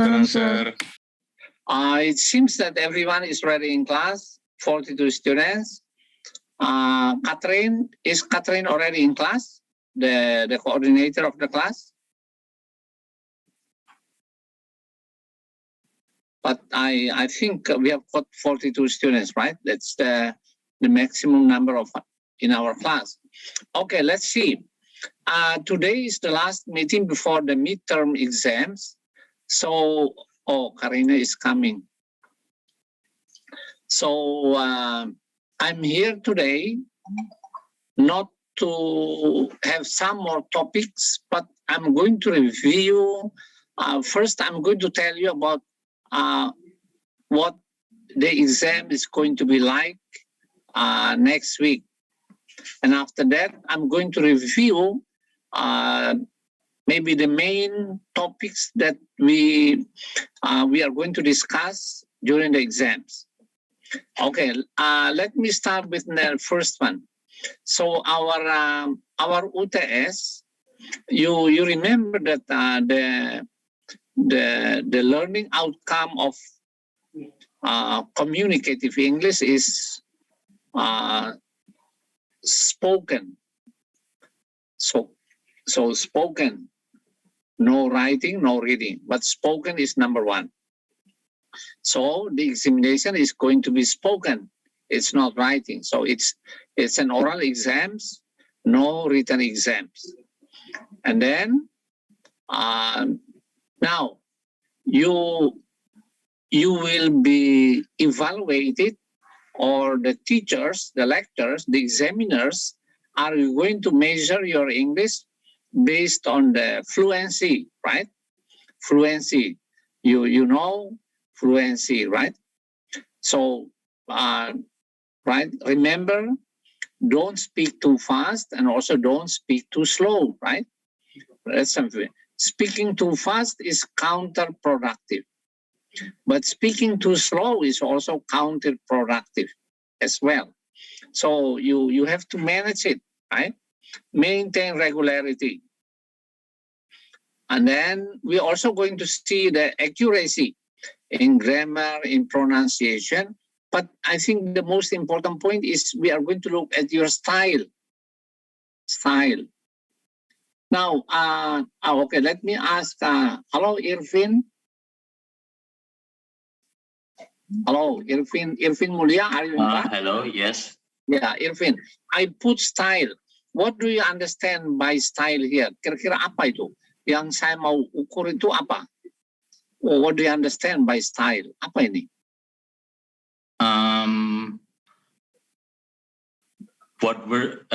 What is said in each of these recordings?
Afternoon, sir. It seems that everyone is ready in class, 42 students. Is Catherine already in class? The coordinator of the class? But I think we have got 42 students, right? That's the maximum number of in our class. Okay, let's see. Today is the last meeting before the midterm exams. So, Karina is coming. So, I'm here today not to have some more topics, but I'm going to review. First, I'm going to tell you about what the exam is going to be like next week. And after that, I'm going to review maybe the main topics that we are going to discuss during the exams. Okay, let me start with the first one. So our UTS, you remember that the learning outcome of communicative English is spoken. So spoken, no writing, no reading, but spoken is number one. So the examination is going to be spoken. It's not writing. So it's an oral exams, no written exams. And then now you will be evaluated, or the teachers, the lecturers, the examiners are going to measure your English based on the fluency, right? Fluency. You know fluency, right? So, right, remember, don't speak too fast and also don't speak too slow, right? That's something. Speaking too fast is counterproductive, but speaking too slow is also counterproductive as well. So you have to manage it, right? Maintain regularity. And then we're also going to see the accuracy in grammar, in pronunciation. But I think the most important point is we are going to look at your style. Style. Now, okay, let me ask, hello, Irvin. Hello, Irvin Mulia, are you in class? Hello, yes. Yeah, Irvin. I put style. What do you understand by style here? Kira-kira apa itu? Yang saya mau ukur itu apa? What do you understand by style? Apa ini? What were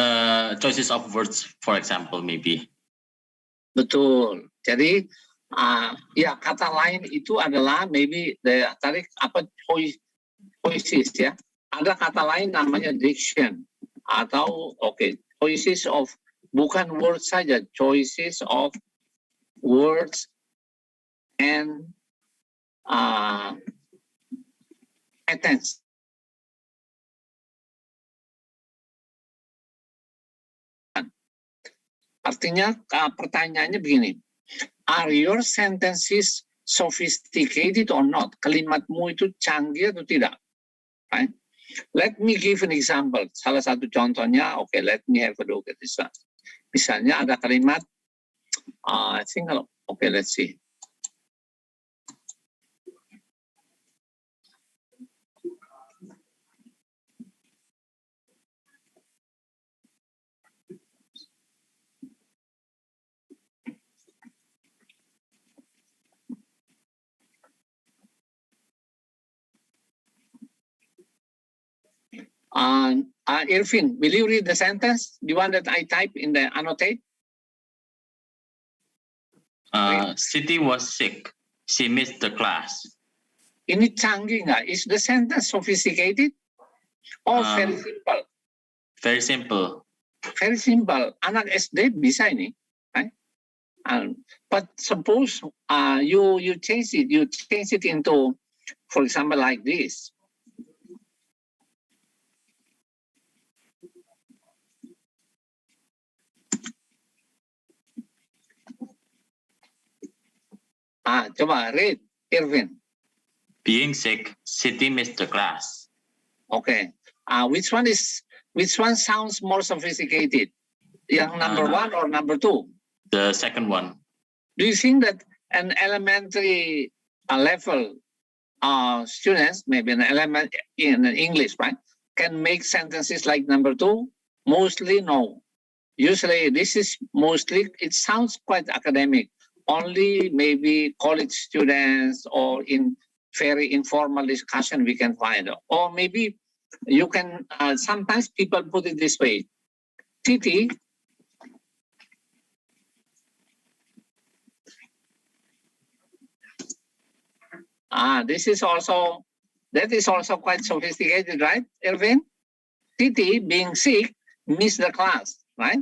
choices of words, for example, maybe? Betul. Jadi, ya kata lain itu adalah maybe tadi apa choices ya. Ada kata lain namanya diction atau choices of, bukan words saja, choices of words and tense. Artinya pertanyaannya begini, are your sentences sophisticated or not? Kalimatmu itu canggih atau tidak? Right? Let me give an example. Salah satu contohnya, let me have a look at this one. Misalnya ada kalimat, let's see. Irvin, will you read the sentence? The one that I type in the annotate? Siti was sick. She missed the class. Ini canggih nggak? Is the sentence sophisticated? Or very simple? Very simple. Very simple. Anak SD bisa ini. Right? But suppose you change it. You change it into, for example, like this. Coba read. Irvin? Being sick, Siti missed the class. Okay. Which one sounds more sophisticated? Yang number one or number two? The second one. Do you think that an elementary level students, maybe an element in English, right, can make sentences like number two? Mostly no. Usually this is mostly, it sounds quite academic. Only maybe college students or in very informal discussion we can find. Or maybe you can, sometimes people put it this way. Titi, that is also quite sophisticated, right, Irvin? Titi, being sick, missed the class, right?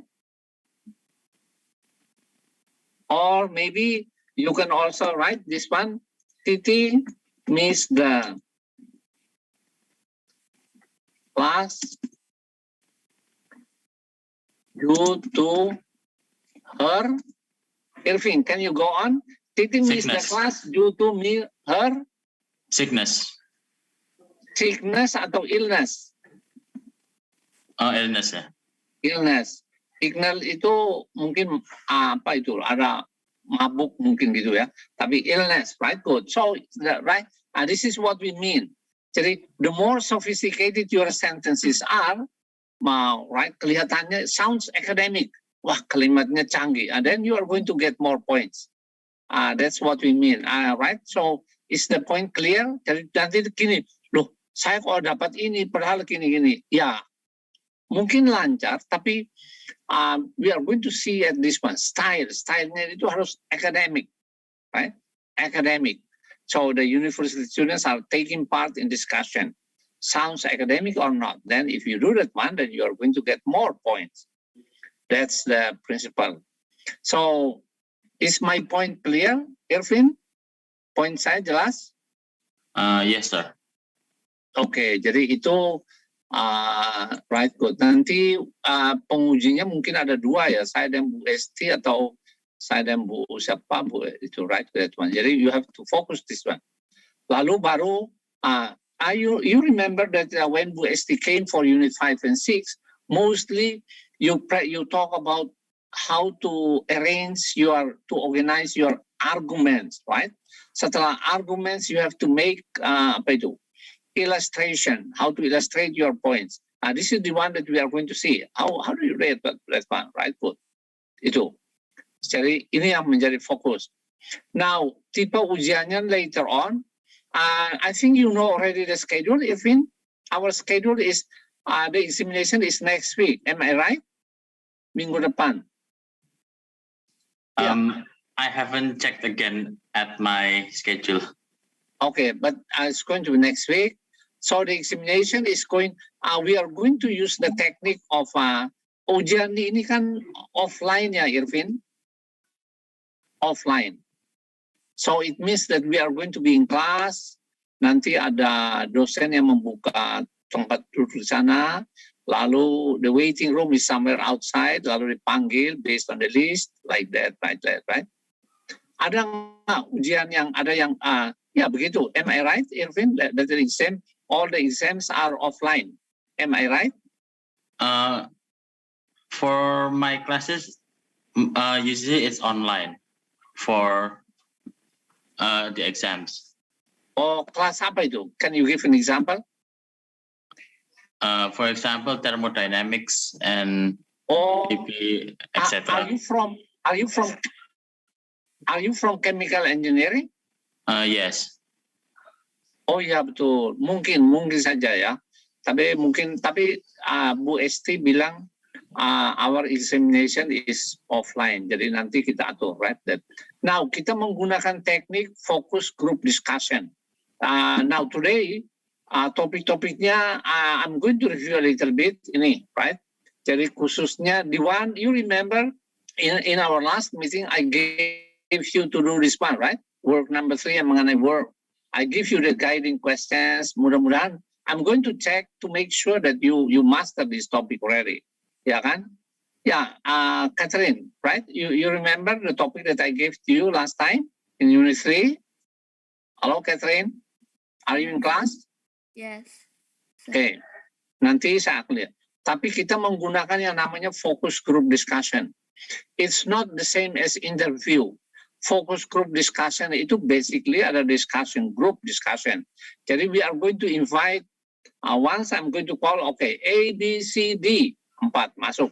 Or maybe you can also write this one, Titi missed the class due to her. Irvin, can you go on? Titi missed the class due to her Sickness. Sickness atau illness? Illness ya. Illness. Signal itu mungkin apa itu? Ada mabuk mungkin gitu ya. Tapi illness, right? Good. So, right? This is what we mean. Jadi, the more sophisticated your sentences are, right? Kelihatannya sounds academic. Wah, kalimatnya canggih. And then you are going to get more points. That's what we mean, right? So, is the point clear? Jadi nanti gini, loh, saya kalau dapat ini, padahal gini-gini. Ya, mungkin lancar, tapi we are going to see at this one, stylenya itu harus academic, right? Academic. So the university students are taking part in discussion. Sounds academic or not? Then if you do that one, then you are going to get more points. That's the principle. So is my point clear, Irvin? Point saya jelas? Yes, sir. Oke, jadi itu right, good. Nanti pengujinya mungkin ada dua ya, saya dan Bu Esti atau saya dan Bu siapa Bu itu, right, that one. Jadi you have to focus this one. Lalu baru you remember that when Bu Esti came for unit 5 and 6, mostly you talk about how to organize your arguments, right? Setelah arguments, you have to make illustration, how to illustrate your points. This is the one that we are going to see. How do you rate that one, right? Good. Itu. Jadi ini yang menjadi fokus. Now, tipe ujiannya later on. I think you know already the schedule, Irvin. Our schedule is, the examination is next week. Am I right? Minggu depan. I haven't checked again at my schedule. Okay, but it's going to be next week. So the examination is going, we are going to use the technique of, ujian ini kan offline ya, Irvin? Offline. So it means that we are going to be in class, nanti ada dosen yang membuka tempat duduk di sana, lalu the waiting room is somewhere outside, lalu dipanggil based on the list, like that, right? Ada ujian yang, ya begitu. Am I right, Irvin? That the exam, all the exams are offline. Am I right? For my classes, usually it's online for the exams. Oh, kelas apa itu? Can you give an example? For example, thermodynamics and PP, etc. Are you from chemical engineering? Yes. Oh ya betul, mungkin saja ya. Tapi Bu Esti bilang our examination is offline. Jadi nanti kita atur, right? Now kita menggunakan teknik focus group discussion. Now today topik-topiknya I'm going to review a little bit ini, right? Jadi khususnya the one you remember in our last meeting I gave you to do this one, right? Work number 3 yang mengenai work. I give you the guiding questions. Mudah-mudahan I'm going to check to make sure that you master this topic already. Ya kan? Ya, Catherine, right? You remember the topic that I gave to you last time in Unit 3? Halo Catherine, are you in class? Yes. Oke, nanti saya akan lihat. Tapi kita menggunakan yang namanya focus group discussion. It's not the same as interview. Focus group discussion itu basically ada discussion, group discussion. Jadi we are going to invite, once I'm going to call, okay, A, B, C, D, 4 masuk.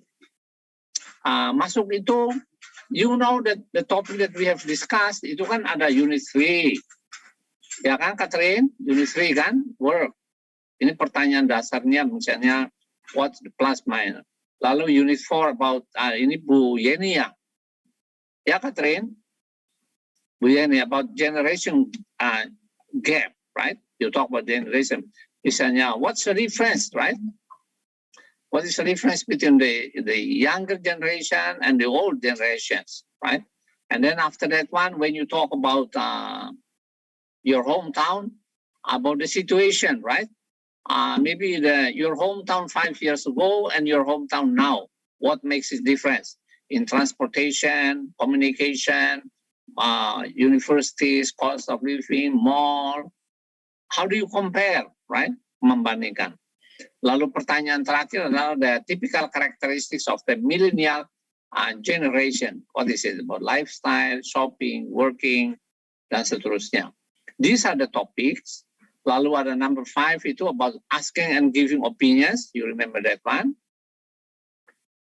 Masuk itu, you know that the topic that we have discussed, itu kan ada unit 3. Ya kan Catherine? Unit 3 kan? Work. Ini pertanyaan dasarnya misalnya, what's the plus minus? Lalu unit 4 about, ini Bu Yeni ya? Ya Catherine? Bu Yeni about generation gap, right? You talk about generation. Misalnya, what's the difference, right? What is the difference between the younger generation and the old generations, right? And then after that one, when you talk about your hometown, about the situation, right? Maybe your hometown 5 years ago and your hometown now, what makes it difference in transportation, communication, universities, cost of living, mall? How do you compare, right? Membandingkan. Lalu pertanyaan terakhir adalah the typical characteristics of the millennial generation. What is it about lifestyle, shopping, working, dan seterusnya. These are the topics. Lalu ada number 5 itu about asking and giving opinions. You remember that one?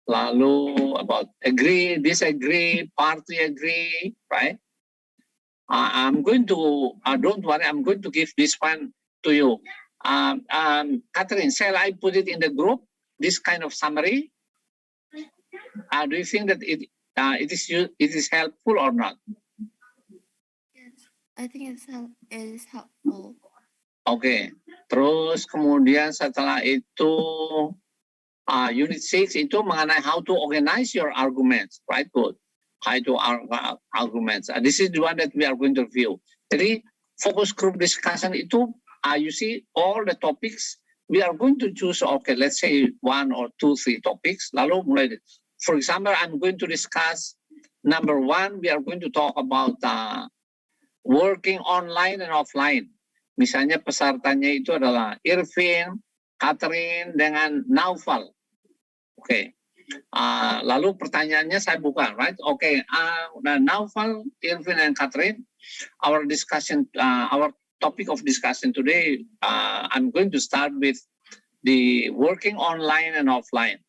Lalu about agree, disagree, party agree, right? I'm going to, don't worry, I'm going to give this one to you. Catherine, shall I put it in the group, this kind of summary? Do you think that it is helpful or not? Yes. I think it is helpful. Oke, terus kemudian setelah itu unit 6 itu mengenai how to organize your arguments, right? Good. How to arguments. This is the one that we are going to review. Jadi focus group discussion itu, you see all the topics. We are going to choose, okay, let's say 1 or 2, 3 topics. Lalu mulai, for example, I'm going to discuss number 1. We are going to talk about working online and offline. Misalnya pesertanya itu adalah Irvin, Catherine, dengan Naufal. Oke. Lalu pertanyaannya saya buka, right? Oke. Naufal, Irvin, and Catherine, our discussion, our topic of discussion today, I'm going to start with the working online and offline.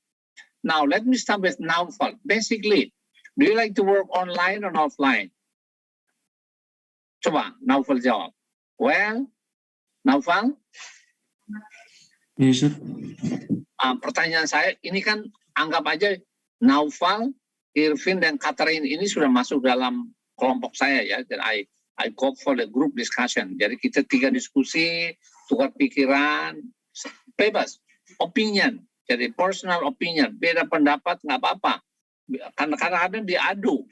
Now, let me start with Naufal. Basically, do you like to work online or offline? Coba, Naufal jawab. Well, Naufal? Yes, sir. Pertanyaan saya, ini kan anggap aja Naufal, Irvin, dan Catherine ini sudah masuk dalam kelompok saya ya. Dan I go for the group discussion. Jadi kita 3 diskusi, tukar pikiran, bebas, opinion. Jadi personal opinion, beda pendapat nggak apa-apa. Karena kadang-kadang diadu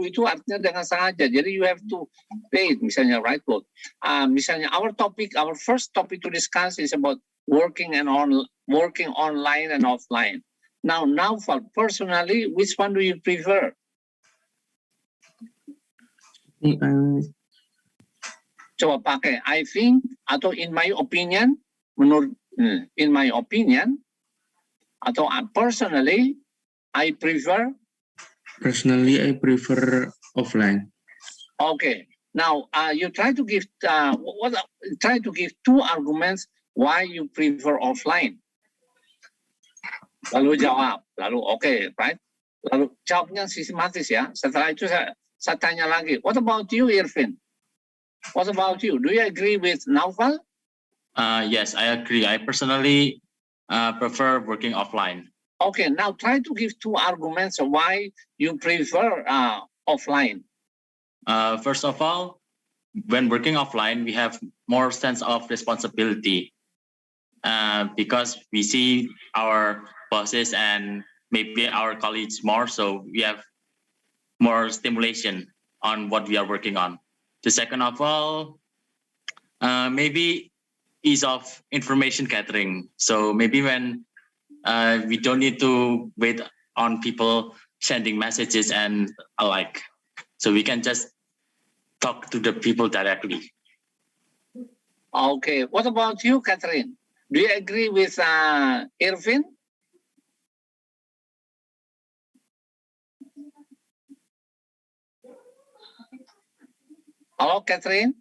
itu artinya dengan sengaja. Jadi you have to pay, misalnya right quote. Misalnya our first topic to discuss is about working online and offline. Now for personally, which one do you prefer? Coba pakai I think atau in my opinion, in my opinion, atau personally, I prefer. Personally, I prefer offline. Okay. Now, you try to give 2 arguments why you prefer offline. Lalu jawab. Lalu okay, right? Lalu jawabnya sistematis ya. Setelah itu saya tanya lagi. What about you, Irvin? What about you? Do you agree with Naufal? Yes, I agree. I personally prefer working offline. Okay, now try to give 2 arguments why you prefer offline. First of all, when working offline, we have more sense of responsibility because we see our bosses and maybe our colleagues more, so we have more stimulation on what we are working on. The second of all, maybe ease of information gathering. So maybe when we don't need to wait on people sending messages and alike. So we can just talk to the people directly. Okay, what about you, Catherine? Do you agree with Irvin? Hello, Catherine.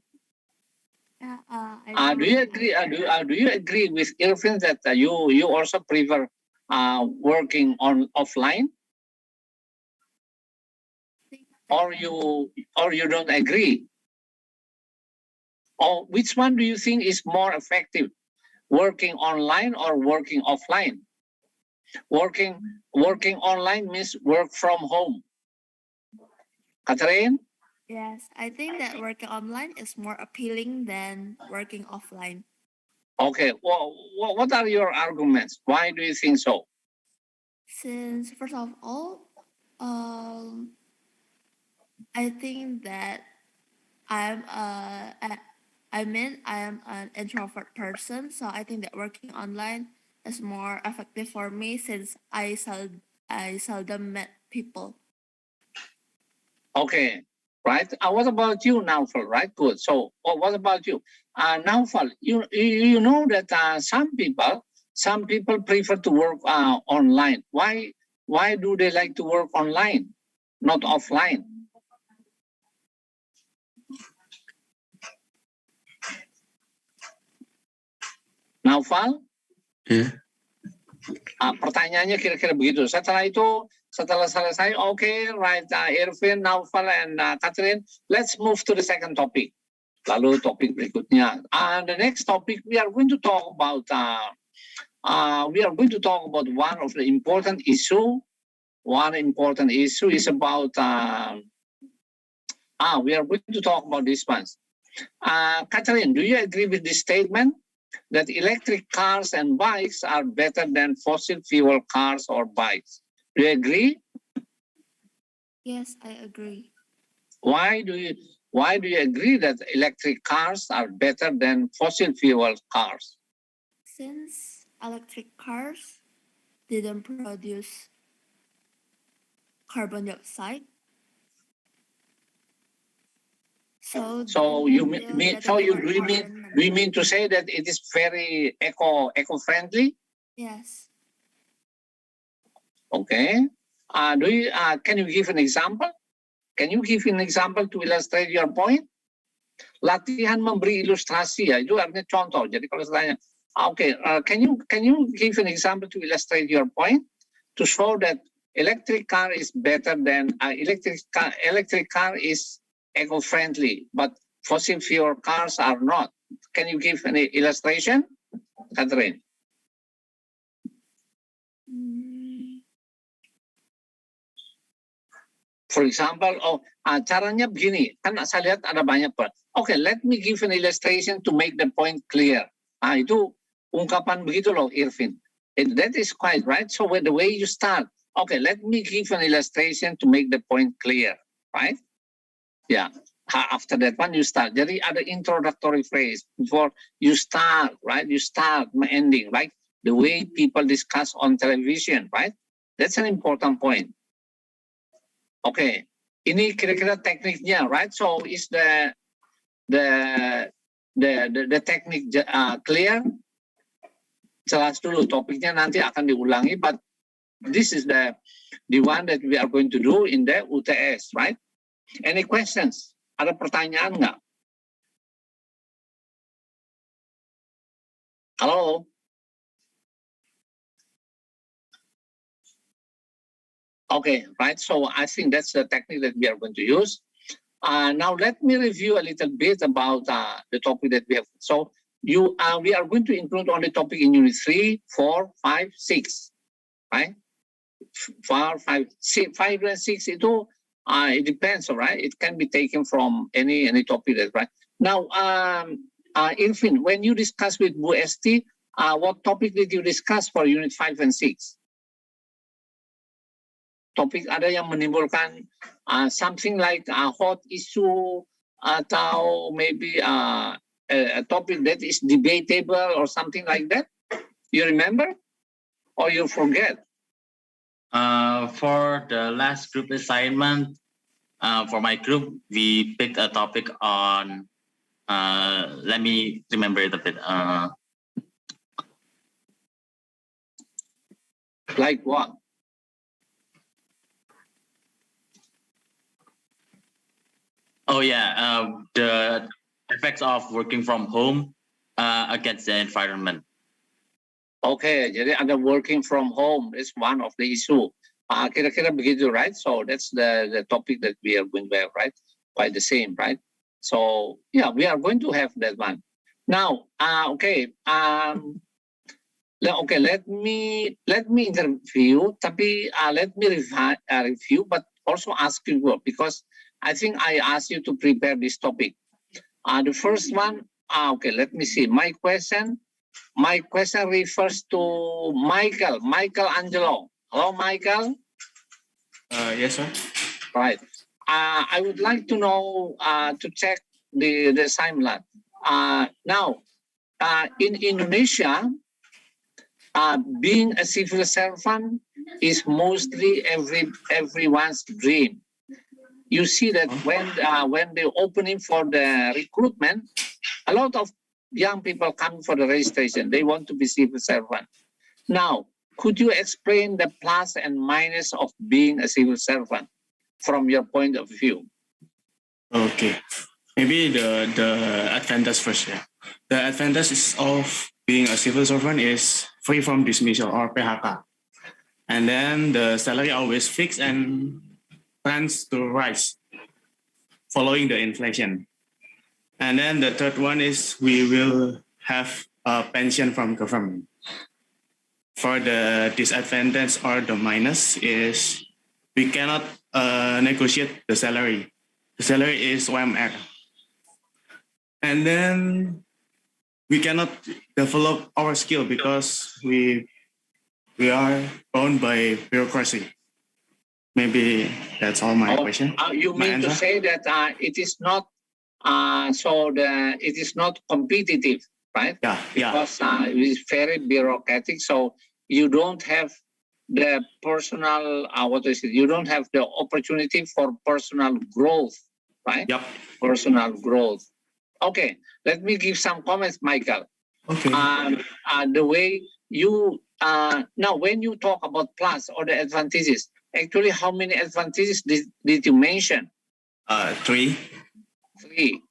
Yeah, Do you agree? Do you agree with Irvin that you also prefer working on offline, or you don't agree? Or which one do you think is more effective, working online or working offline? Working online means work from home. Catherine? Yes, I think that working online is more appealing than working offline. Okay, well, what are your arguments? Why do you think so? Since first of all, I think that I'm I mean I am an introvert person, so I think that working online is more effective for me since I seldom met people. Okay, right. What about you, Naufal? Right, good. So, what about you, Naufal? You know that some people prefer to work online. Why do they like to work online, not offline? Naufal? Yeah. Pertanyaannya kira-kira begitu. Setelah selesai, okay, right, Irvin, Naufal, and Catherine, let's move to the second topic. Lalu topik berikutnya. The next topic we are going to talk about. One of the important issue. One important issue is about. We are going to talk about this one. Catherine, do you agree with this statement that electric cars and bikes are better than fossil fuel cars or bikes? Do you agree? Yes, I agree. Why do you agree that electric cars are better than fossil fuel cars? Since electric cars didn't produce carbon dioxide, So you mean to say that it is very eco-friendly? Yes. Okay. Can you give an example? Can you give an example to illustrate your point? Latihan memberi ilustrasi ya, itu artinya contoh. Jadi kalau saya tanya, okay, can you give an example to illustrate your point to show that electric car is better than electric car is eco-friendly, but fossil fuel cars are not. Can you give an illustration, Catherine? For example, caranya begini, kan saya lihat ada banyak Pak. Okay, let me give an illustration to make the point clear. Itu ungkapan begitu loh, Irvin. And that is quite right. So the way you start, okay, let me give an illustration to make the point clear, right? Yeah. After that one, you start. Jadi ada introductory phrase before you start, right? You start, ending, like the way people discuss on television, right? That's an important point. Okay, ini kira-kira tekniknya, right? So is the technique clear? Jelas dulu, topiknya nanti akan diulangi, but this is the one that we are going to do in the UTS, right? Any questions? Ada pertanyaan nggak? Halo? Okay, right. So I think that's the technique that we are going to use. Now let me review a little bit about the topic that we have. So we are going to include on the topic in unit 3, 4, 5, 6, right? 4, 5, 6, 5 and 6 itu it depends, all right? It can be taken from any topic, that, right? Now, Irvin, when you discuss with Bu Esti, what topic did you discuss for unit 5 and 6? Topik ada yang menimbulkan something like a hot issue atau maybe a topic that is debatable or something like that? You remember or you forget? For the last group assignment, for my group, we picked a topic on Let me remember it a bit. Like what? Oh yeah, the effects of working from home against the environment. Okay, jadi ada working from home is one of the issue. Kira-kira begitu, right? So that's the topic that we are going to have, right? Quite the same, right? So yeah, we are going to have that one. Now, okay, okay, let me interview, tapi let me review, but also ask you because I think I asked you to prepare this topic. The first one, okay, let me see. My question refers to Michelangelo. Hello, Michael. Yes, sir. Right. I would like to know to check the timeline. Now, in Indonesia, being a civil servant is mostly everyone's dream. You see that when the opening for the recruitment, a lot of young people come for the registration. They want to be civil servant. Now, could you explain the plus and minus of being a civil servant from your point of view? Okay. Maybe the advantage first. Yeah. The advantage of being a civil servant is free from dismissal or PHK. And then the salary always fixed and plans to rise following the inflation. And then the third one is we will have a pension from government. For the disadvantage or the minus is we cannot negotiate the salary. The salary is OMR. And then we cannot develop our skill because we are bound by bureaucracy. Maybe that's all my question. You My mean to answer? say that it is not it is not competitive, right? Yeah. Because it is very bureaucratic. So you don't have the personal you don't have the opportunity for personal growth, right? Yep. Personal growth. Okay, let me give some comments, Michael. Okay. The way you now when you talk about plus or the advantages, actually how many advantages did you mention? 3. 3.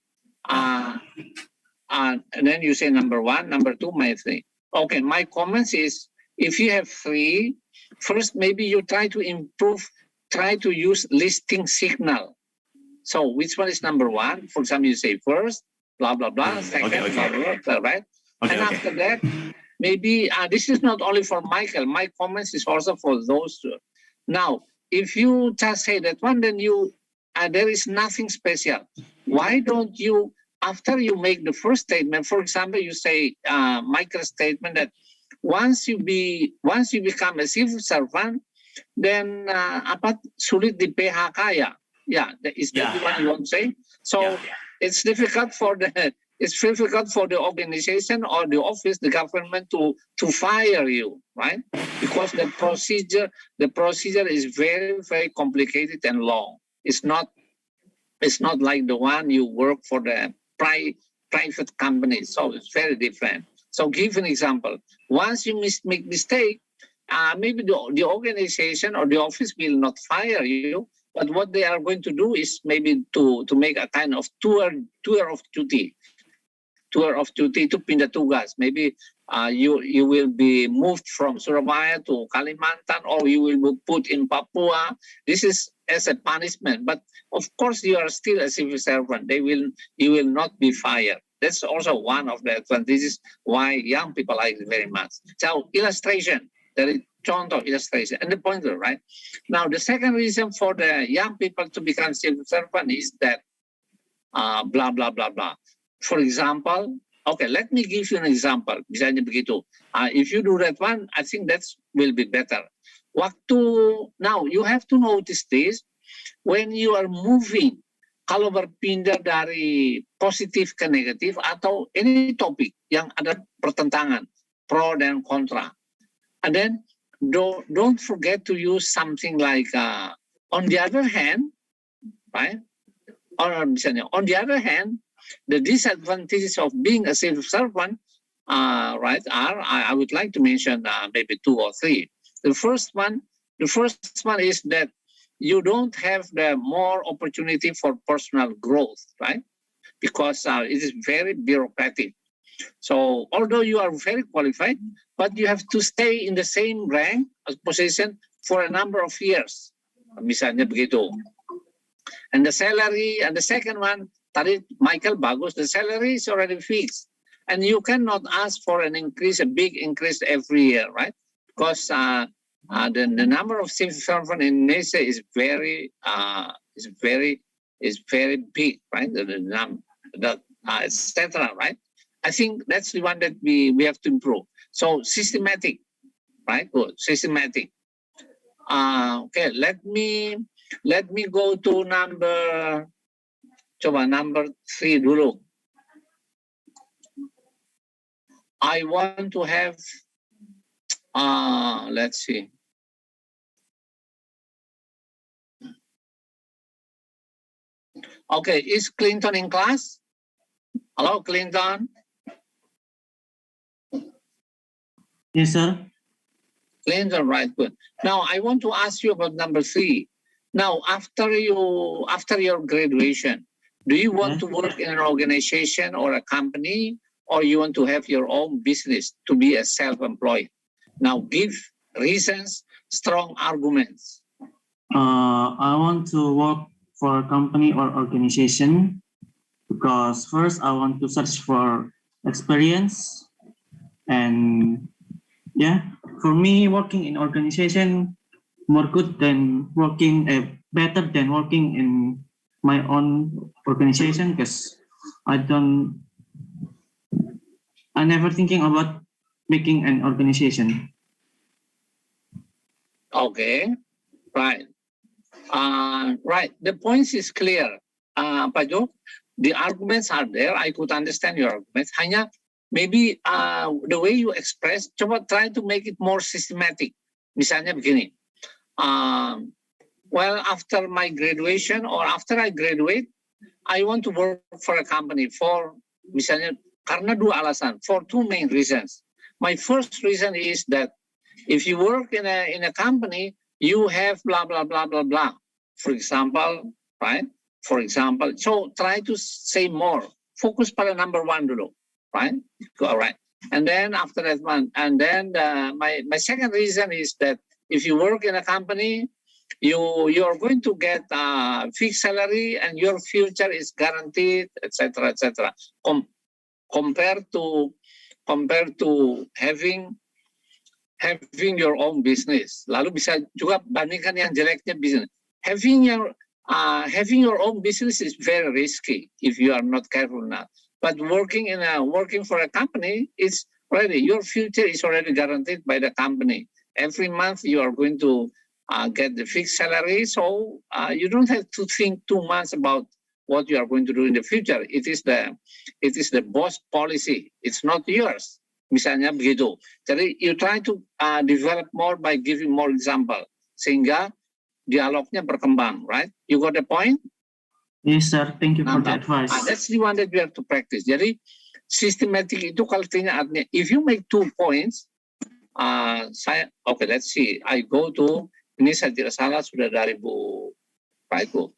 And then you say number 1, number 2, my 3. Okay, my comments is if you have 3, first maybe you try to improve, try to use listing signal. So which one is number 1? For example, you say first, blah, blah, blah, second, Okay. blah, blah, right? Okay. After that, maybe this is not only for Michael, my comments is also for those two. Now, if you just say that one, then you there is nothing special. Why don't you, after you make the first statement, for example, you say Michael's statement that once you become a civil servant, then sulit di PHK ya? Yeah, is that the one you want to say? So it's difficult for the organization or the office, the government to fire you, right? Because the procedure is very, very complicated and long. It's not like the one you work for the private company. So it's very different. So give an example. Once you make mistake, maybe the organization or the office will not fire you, but what they are going to do is maybe to make a kind of tour of duty to pindah tugas. Maybe you will be moved from Surabaya to Kalimantan, or you will be put in Papua. This is as a punishment, but of course you are still a civil servant. You will not be fired. That's also one of the advantages why young people like it very much. So illustration, there is contoh illustration and the pointer, right? Now the second reason for the young people to become civil servant is that blah blah blah blah. For example, okay, let me give you an example. Misalnya begitu. If you do that one, I think that will be better. Now you have to notice this when you are moving. Kalau berpindah dari positif ke negatif atau any topik yang ada pertentangan, pro dan kontra. And then don't forget to use something like on the other hand, right? Or misalnya, on the other hand, the disadvantages of being a civil servant, right, I would like to mention maybe 2 or 3. The first one is that you don't have the more opportunity for personal growth, right? Because it is very bureaucratic. So although you are very qualified, but you have to stay in the same rank position for a number of years. Misalnya begitu. And the salary, and the second one, tadi Michael bagus, the salary is already fixed. And you cannot ask for an increase, a big increase every year, right? Because the number of civil servants in Indonesia is very big, right? Etc. Right? I think that's the one that we have to improve. So systematic, right? Good, systematic. Okay, let me go to number 3 dulu. I want to have let's see. Okay, is Clinton in class? Hello, Clinton. Yes, sir. Clinton, right, good. Now I want to ask you about number 3. Now, after your graduation, do you want to work in an organization or a company, or you want to have your own business to be a self-employed? Now, give reasons, strong arguments. I want to work for a company or organization because first I want to search for experience, and yeah, for me working in organization more good than working better than working in my own organization because I never thinking about making an organization. Okay, right. Right, the point is clear. Pak Jo, the arguments are there. I could understand your arguments. Hanya maybe the way you express, coba try to make it more systematic. Misalnya begini, well, after my graduation or after I graduate, I want to work for a company for, misalnya, karena 2 alasan, for 2 main reasons. My first reason is that if you work in a company, you have blah, blah, blah, blah, blah. For example, right? For example, so try to say more. Focus pada number 1 dulu, right? All right. And then after that one, and then my second reason is that if you work in a company, you're going to get a fixed salary and your future is guaranteed, etc., etc. Compared to having your own business. Lalu bisa juga bandingkan yang jeleknya bisnis. Having your own business is very risky if you are not careful now. But working for a company is already, your future is already guaranteed by the company. Every month you are going to get the fixed salary, so you don't have to think too much about what you are going to do in the future. It is the boss policy. It's not yours. Misalnya begitu. Jadi you try to develop more by giving more example, sehingga dialognya berkembang, right? You got the point? Yes, sir. Thank you for the advice. That's the one that we have to practice. Jadi systematic itu kalau artinya, if you make 2 points, okay, let's see. I go to, ini saya tidak salah sudah dari Bu Raiku.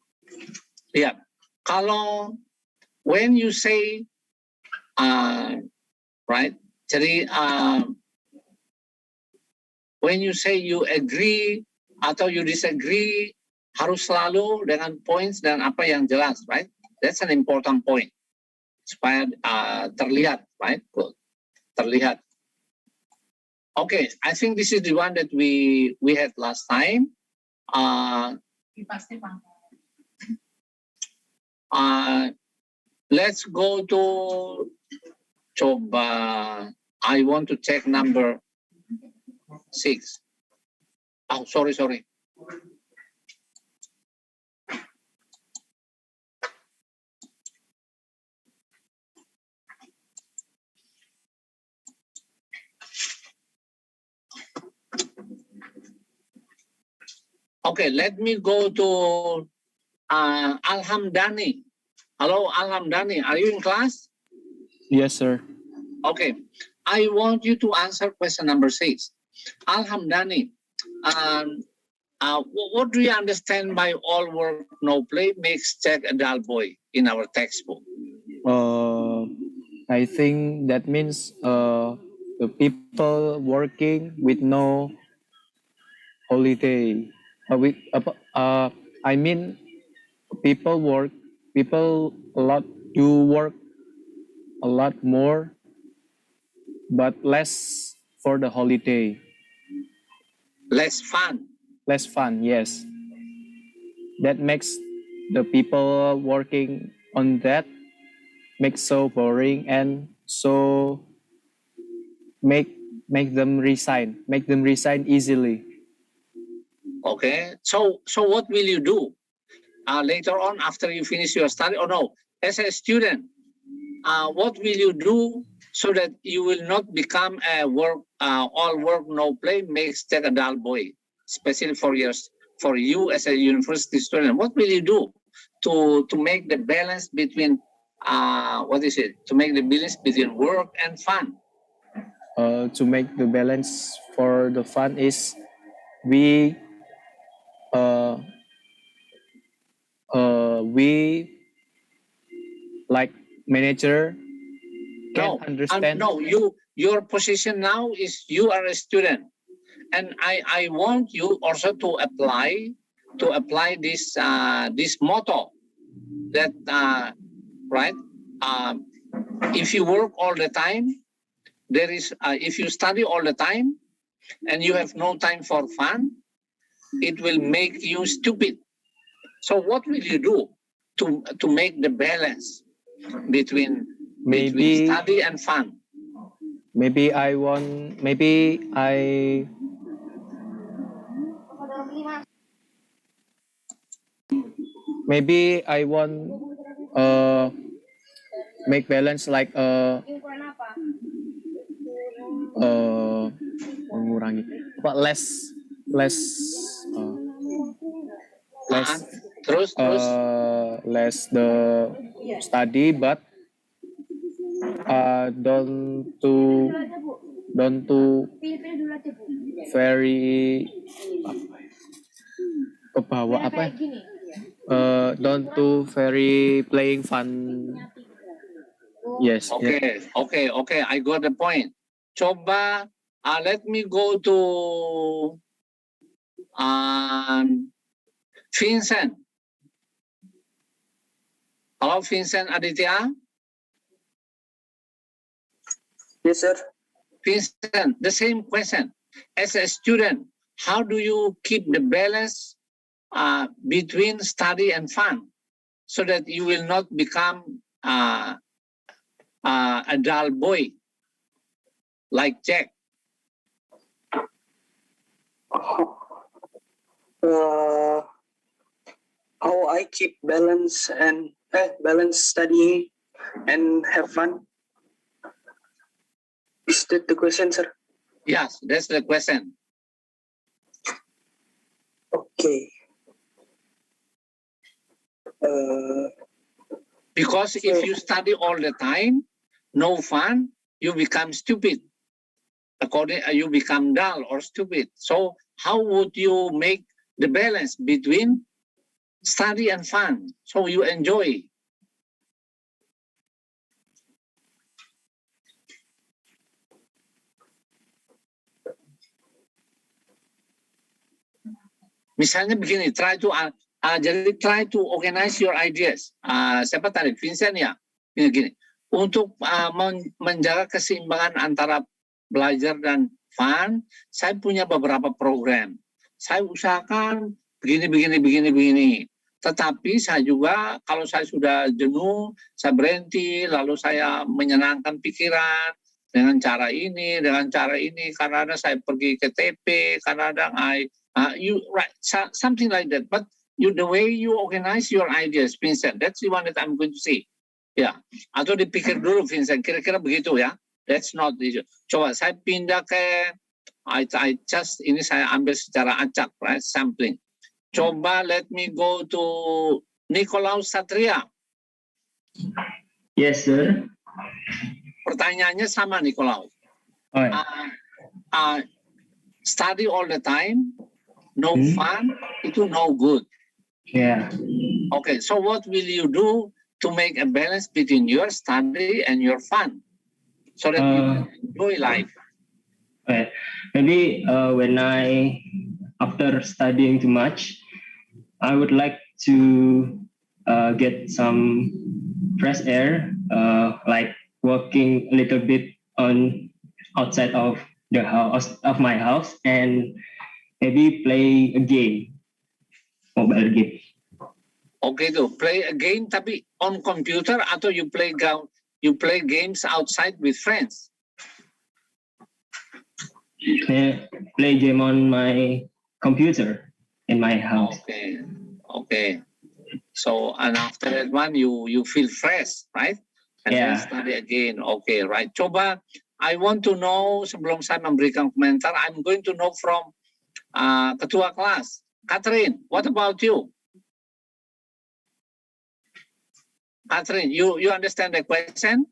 Ya, kalau when you say, right? Jadi when you say you agree atau you disagree, harus selalu dengan points dan apa yang jelas, right? That's an important point supaya terlihat, right? Good. Terlihat. Okay, I think this is the one that we had last time. Let's go to coba. I want to check number 6. Oh, sorry. Okay, let me go to Alhamdani. Hello, Alhamdani, are you in class? Yes, sir. Okay, I want you to answer question number 6. Alhamdani, what do you understand by all work, no play makes Jack a dull boy in our textbook? I think that means the people working with no holiday. I mean, people a lot do work a lot more, but less for the holiday. Less fun. Less fun, yes. That makes the people working on that makes so boring and so make them resign easily. Okay, so what will you do later on after you finish your study? Or no, as a student, what will you do so that you will not become a all work no play makes Jack a dull boy, especially for you as a university student? What will you do to make the balance between to make the balance between work and fun? To make the balance for the fun is we we like manager can understand. No, your position now is you are a student, and I want you also to apply this this motto that right. If you work all the time, there is if you study all the time, and you have no time for fun, it will make you stupid. So what will you do to make the balance between study and fun? Maybe I want make balance like mengurangi less terus less the study, but don't to very ke bawah apa ya? Don't to very playing fun. Yes. Okay, okay, I got the point. Coba let me go to Vincent. Hello, Vincent Aditya. Yes, sir. Vincent, the same question. As a student, how do you keep the balance between study and fun so that you will not become a dull boy like Jack? How I keep balance and balance studying and have fun? Is that the question, sir? Yes, that's the question. Okay. Because if you study all the time, no fun, you become stupid. You become dull or stupid. So how would you make the balance between study and fun so you enjoy? Misalnya begini, try to organize your ideas. Siapa tadi? Vincent ya? Gini. Untuk menjaga keseimbangan antara belajar dan fun, saya punya beberapa program. Saya usahakan begini. Tetapi saya juga, kalau saya sudah jenuh, saya berhenti, lalu saya menyenangkan pikiran dengan cara ini, karena saya pergi ke TP, kadang-kadang you right, something like that. But the way you organize your ideas, Vincent, that's the one that I'm going to see. Ya, atau dipikir dulu, Vincent, kira-kira begitu ya. That's not the issue. Coba saya pindah ke, ini saya ambil secara acak, right, sampling. Coba let me go to Nikolaus Satria. Yes, sir. Pertanyaannya sama, Nicolau. Alright. Study all the time, no Hmm. fun, itu no good. Yeah. Okay, so what will you do to make a balance between your study and your fun, so that you can enjoy life? Okay. Maybe when after studying too much, I would like to get some fresh air, like walking a little bit on outside of the house of my house, and maybe play a game, mobile game. Okay, to play a game tapi on computer atau you play games outside with friends? Play game on my computer in my house. Okay, okay. So and after that one you feel fresh, right? And then Yeah. study again. Okay, right. Coba, I want to know, sebelum saya memberikan komentar, I'm going to know from ketua kelas. Catherine, what about you? Catherine, you understand the question?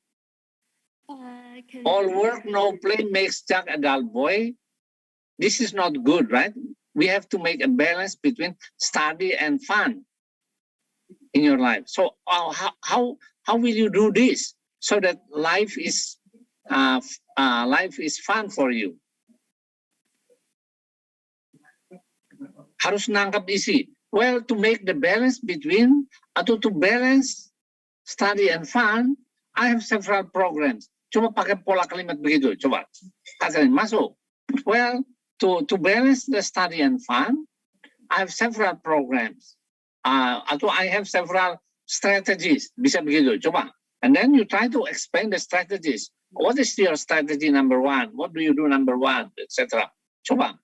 Can All you- work, no play makes Jack a dull boy. This is not good, right? We have to make a balance between study and fun in your life. So how will you do this so that life is fun for you? Harus nangkap isi. Well, to make the balance between atau to balance study and fun, I have several programs. Coba pakai pola kalimat begitu. Coba, Catherine, masuk. Well, to balance the study and fun, I have several programs. Atau I have several strategies. Bisa begitu. Coba. And then you try to explain the strategies. What is your strategy number one? What do you do number one? Etc. Coba.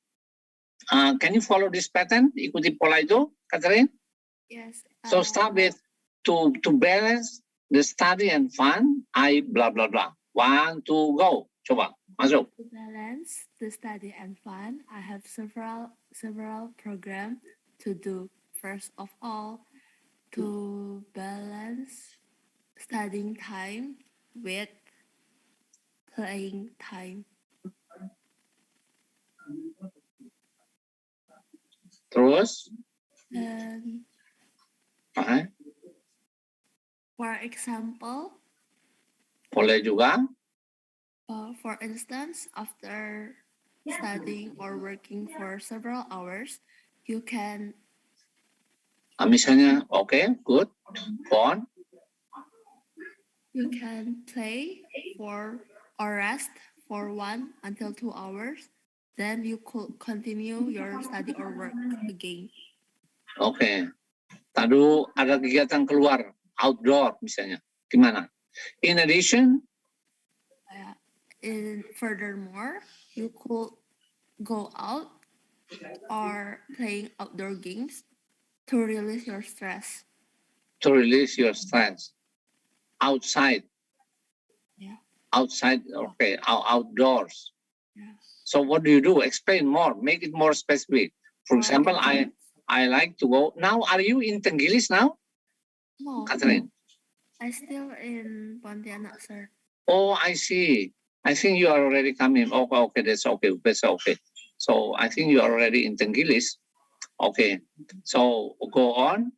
Can you follow this pattern? Ikuti pola itu, Catherine? Yes. So start with to balance the study and fun, I blah blah blah. 1, 2, go. Coba, masuk. To balance the study and fun, I have several programs to do. First of all, to balance studying time with playing time. Terus, And for example, boleh juga. for instance, after studying or working for several hours, you can Misalnya, okay, good. Go on. play for or rest for 1 until 2 hours. Then you could continue your study or work again. Okay. Tadu ada kegiatan keluar, outdoor misalnya. Gimana? In addition, Furthermore, you could go out or playing outdoor games to release your stress. to release your stress. Outside. Yeah. Outside, okay, outdoors. Yeah. So what do you do? Explain more, make it more specific. For example, I like to go. Now, are you in Tenggilis now, No, Catherine? I still in Pontianak, sir. Oh, I see. I think you are already coming. Okay, that's okay. That's okay. So I think you are already in Tenggilis. Okay. So go on.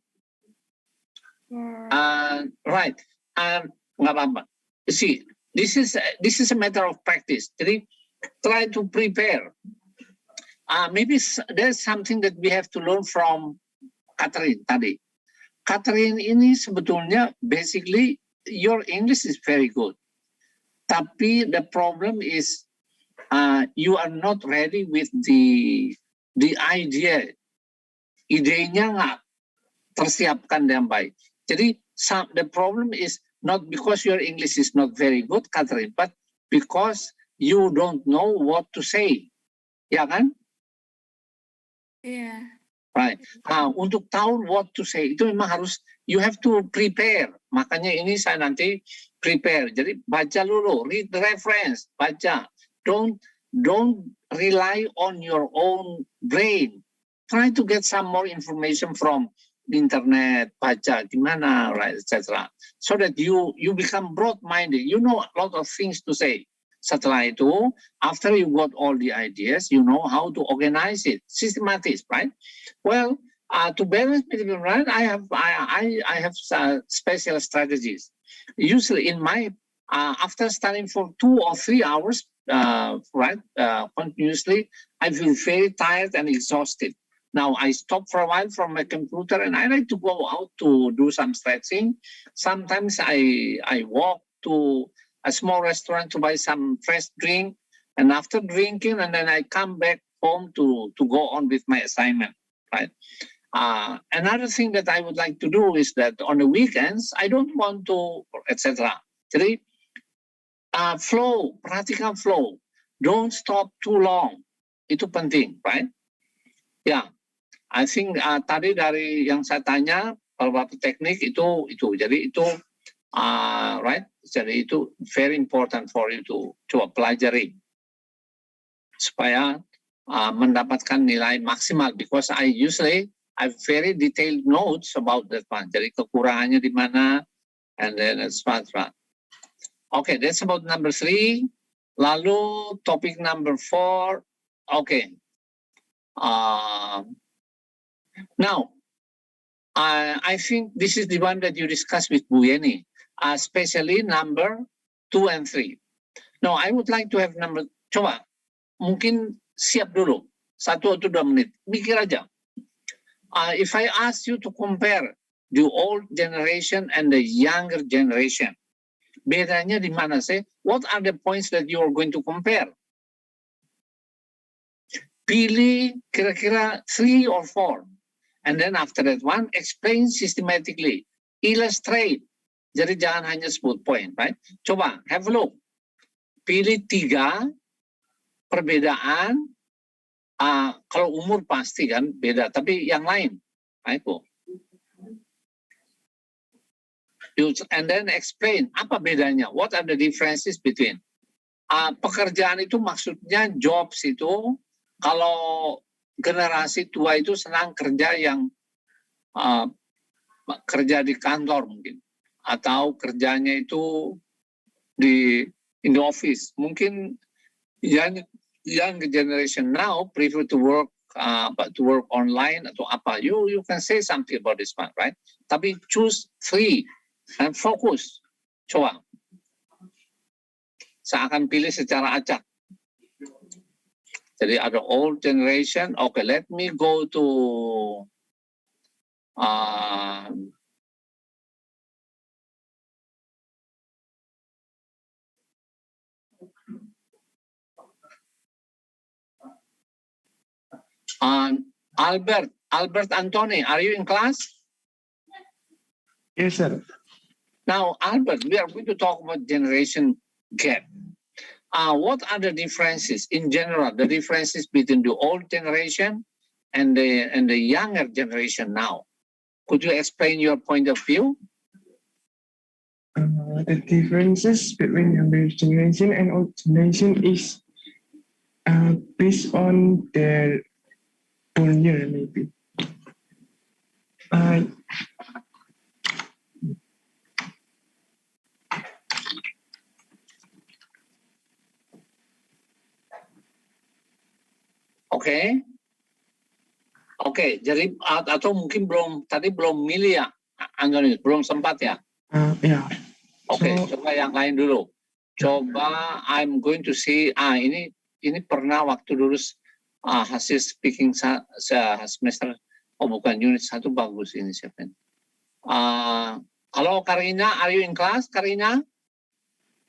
Right. Nggak apa-apa. See, this is a matter of practice. Jadi try to prepare. Maybe there's something that we have to learn from Catherine tadi. Catherine ini sebetulnya basically your English is very good. Tapi the problem is you are not ready with the idea. Idenya nggak tersiapkan dengan baik. Jadi the problem is not because your English is not very good, Catherine, but because you don't know what to say. Ya kan? Yeah. Right. Untuk tahu what to say itu memang harus you have to prepare. Makanya ini saya nanti prepare. Jadi baca dulu, read the reference, baca. Don't rely on your own brain. Try to get some more information from di internet, baca di mana, right, etc. So that you become broad-minded. You know a lot of things to say. Setelah itu, after you got all the ideas, you know how to organize it, systematic, right? Well, to balance between, right, I have special strategies. Usually, in my after studying for 2 or 3 hours, continuously, I feel very tired and exhausted. Now I stop for a while from my computer and I like to go out to do some stretching. Sometimes I walk to a small restaurant to buy some fresh drink, and after drinking, and then I come back home to go on with my assignment, right? Another thing that I would like to do is that on the weekends, I don't want to, etc. Jadi, flow, perhatikan flow. Don't stop too long. Itu penting, right? Ya, I think tadi dari yang saya tanya, beberapa teknik itu. Jadi itu, right? Jadi itu very important for you to coba pelajari supaya mendapatkan nilai maksimal. Because I usually have very detailed notes about that one. Jadi kekurangannya di mana, and then etc. Okay, that's about number 3. Lalu topik number 4. Okay. Now, I think this is the one that you discussed with Bu Yeni, especially number 2 and 3. Now, I would like to have coba, mungkin siap dulu, 1 atau 2 menit, mikir aja. If I ask you to compare the old generation and the younger generation, bedanya di mana sih? What are the points that you are going to compare? Pilih kira-kira 3 or 4. And then after that one, explain systematically. Illustrate. Jadi jangan hanya sebut point, right? Coba, have a look. Pilih 3 perbedaan. Kalau umur pasti kan beda, tapi yang lain. Right? And then explain, apa bedanya? What are the differences between? Pekerjaan itu maksudnya jobs itu, kalau generasi tua itu senang kerja yang kerja di kantor mungkin, atau kerjanya itu in the office. Mungkin young generation now prefer to work online atau apa. You can say something about this one, right? Tapi choose 3 and focus. Coba. Saya akan pilih secara acak. Jadi ada old generation. Okay, let me go to Albert Anthony. Are you in class? Yes, sir. Now, Albert, we are going to talk about generation gap. What are the differences in general, the differences between the old generation and the younger generation now? Could you explain your point of view? The differences between younger generation and old generation is based on their born year, maybe. Oke, jadi atau mungkin belum milih ya, Anthony, belum sempat ya? Yeah. Oke, coba yang lain dulu. Coba I'm going to see, ini pernah waktu dulu hasil speaking semester, bukan unit 1 bagus ini siapa ini. Halo Karina, are you in class, Karina?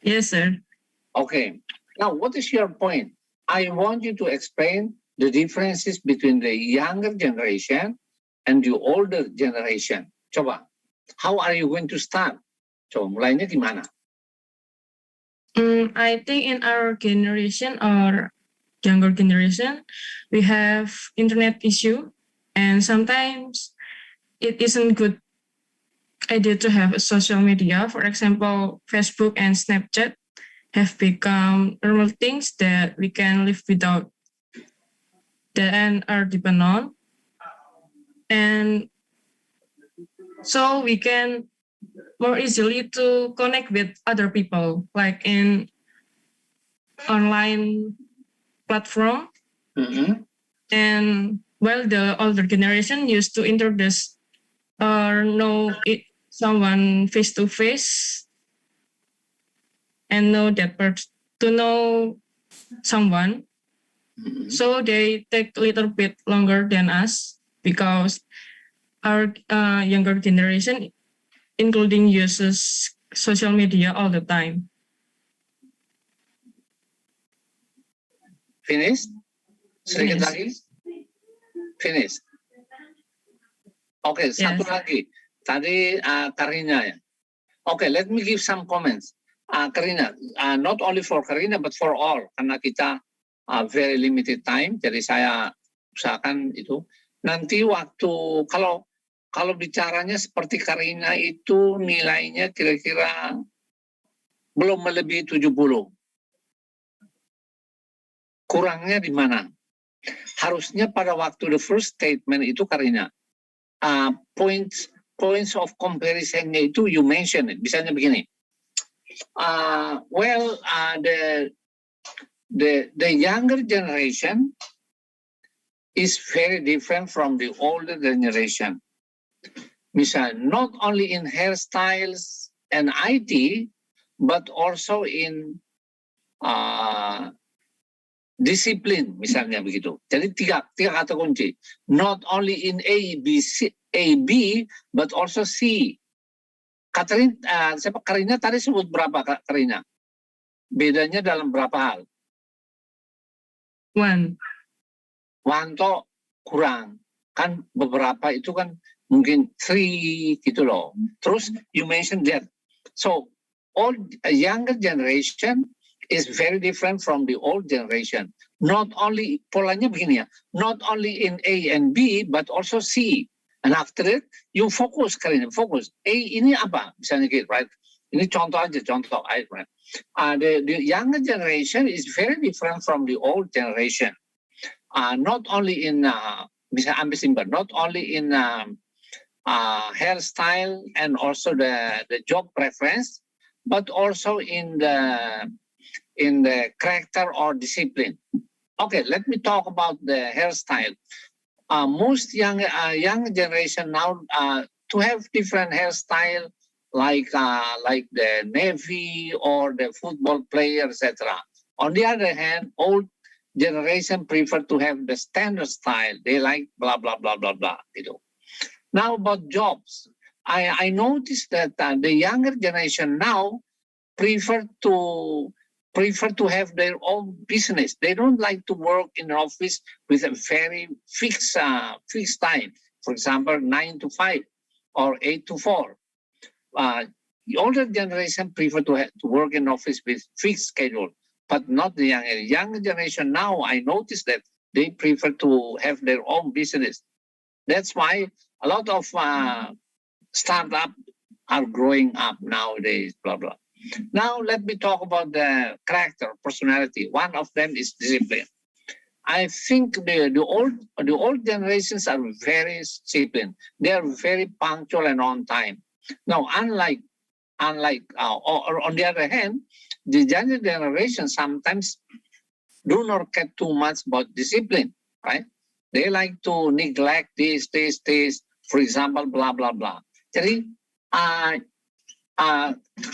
Yes, sir. Okay, now what is your point? I want you to explain the differences between the younger generation and the older generation. Coba, how are you going to start? Coba, mulainya gimana? I think in our generation or younger generation, we have internet issue, and sometimes it isn't good idea to have a social media. For example, Facebook and Snapchat have become normal things that we can live without, that and are dependent on. And so we can more easily to connect with other people, like in online platform. Mhm. And while the older generation used to introduce or know someone face to face and know to know someone, Mhm. so they take a little bit longer than us because our younger generation, including uses social media all the time. Finish? Sedikit Finish. lagi? Finish. Oke, satu Yes. lagi. Tadi Karina ya. Okay, let me give some comments. Karina, not only for Karina but for all, karena kita very limited time, jadi saya usahakan itu. Nanti waktu kalau bicaranya seperti Karina itu nilainya kira-kira belum melebihi 70. Kurangnya di mana? Harusnya pada waktu the first statement itu Karina, points of comparison-nya itu you mention it. Misalnya begini, the younger generation is very different from the older generation. Misal, not only in hairstyles and IT, but also in discipline, misalnya begitu. Jadi tiga kata kunci. Not only in A, B, but also C. Karina tadi sebut berapa, Karina? Bedanya dalam berapa hal? One. Wanto kurang. Kan beberapa itu kan mungkin 3 gitu loh. Terus you mentioned that. So, a younger generation is very different from the old generation. Not only, polanya begini ya, not only in A and B, but also C. And after it, you focus, Karina, focus. A ini apa? Misalnya gitu, right? Ini contoh aja, right? The younger generation is very different from the old generation. Not only in, misalnya ambil simple, not only in hairstyle and also the job preference, but also in the character or discipline. Okay, let me talk about the hairstyle. Most young generation now to have different hairstyle like the Navy or the football player, etc. On the other hand, old generation prefer to have the standard style. They like blah blah blah blah blah. You know. Now about jobs, I noticed that the younger generation now prefer to have their own business. They don't like to work in an office with a very fixed time. For example, 9 to 5 or 8 to 4. The older generation prefer to work in office with fixed schedule, but not the younger generation. Now I notice that they prefer to have their own business. That's why a lot of startups are growing up nowadays, blah, blah. Now, let me talk about the character, personality. One of them is discipline. I think the old generations are very disciplined. They are very punctual and on time. Now, unlike or on the other hand, the younger generation sometimes do not care too much about discipline, right? They like to neglect this, for example, blah, blah, blah. Jadi,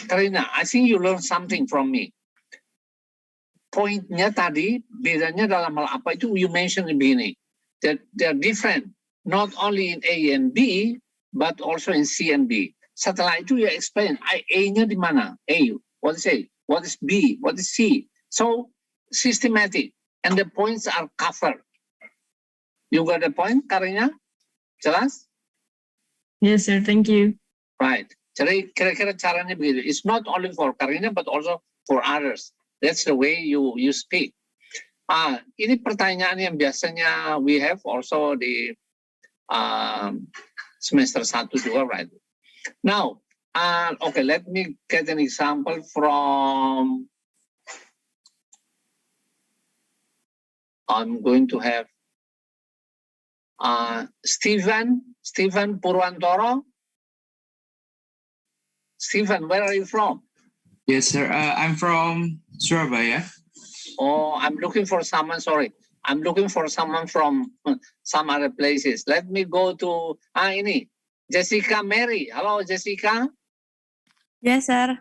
Karina, I think you learned something from me. Pointnya tadi, bedanya dalam hal apa itu you mentioned in the beginning. That they're different, not only in A and B, but also in C and B. Setelah itu you explain, A-nya di mana? A, what is A? What is B? What is C? So, systematic. And the points are covered. You got the point, Karina? Jelas? Yes, sir. Thank you. Right. Jadi kira-kira caranya begitu. It's not only for Karina, but also for others. That's the way you speak. Ini pertanyaan yang biasanya we have also di semester 1 juga, right? Now, okay, let me get an example from, I'm going to have Steven Purwantoro. Stephen, where are you from? Yes, sir. I'm from Surabaya. Oh, I'm looking for someone. Sorry, I'm looking for someone from some other places. Let me go to ini Jessica Mary. Hello, Jessica. Yes, sir.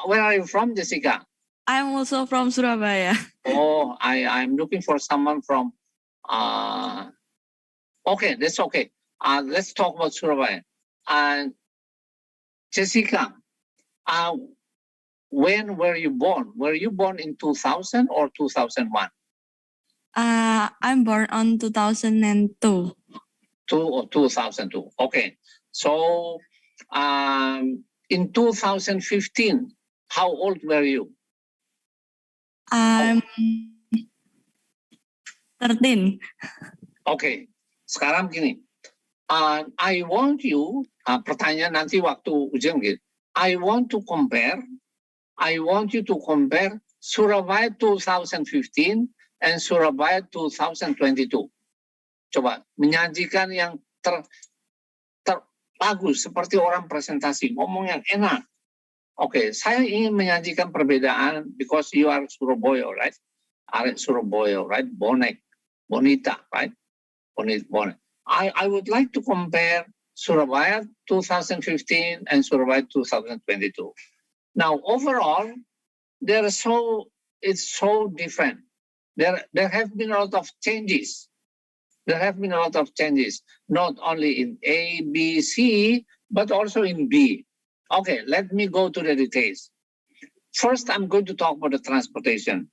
Where are you from, Jessica? I'm also from Surabaya. Oh, I'm looking for someone from. Okay, that's okay. Let's talk about Surabaya. And Jessica, when were you born? Were you born in 2000 or 2001? I'm born on 2002. 2002. Okay. So in 2015, how old were you? I'm 13. Okay. Sekarang gini. I want you, pertanyaan nanti waktu ujian gitu. I want you to compare Surabaya 2015 and Surabaya 2022. Coba menyajikan yang bagus seperti orang presentasi, ngomong yang enak. Oke, saya ingin menyajikan perbedaan because you are Surabaya, right? Are Surabaya, right? Bonek, bonita, right? Bonek. I would like to compare Surabaya 2015 and Surabaya 2022. Now, overall, it's so different. There have been a lot of changes. Not only in A, B, C, but also in B. Okay, let me go to the details. First, I'm going to talk about the transportation.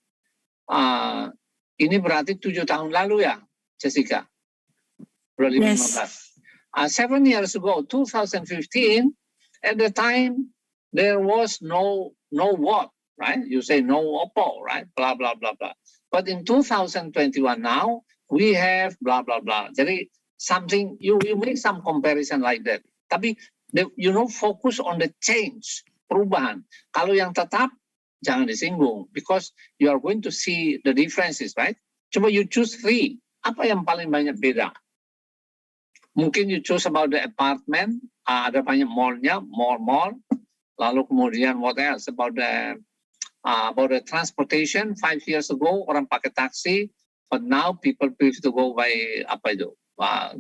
Ini berarti 7 tahun lalu ya, Jessica? Yes. 7 years ago, 2015, at the time, there was no what, right? You say no Oppo, right? Blah, blah, blah, blah. But in 2021 now, we have blah, blah, blah. Jadi something, you make some comparison like that. Tapi, focus on the change, perubahan. Kalau yang tetap, jangan disinggung. Because you are going to see the differences, right? Coba you choose 3. Apa yang paling banyak beda? Mungkin you choose about the apartment, ada banyak mall-nya, mall. Lalu kemudian what else? About the transportation, 5 years ago orang pakai taksi, but now people prefer to go by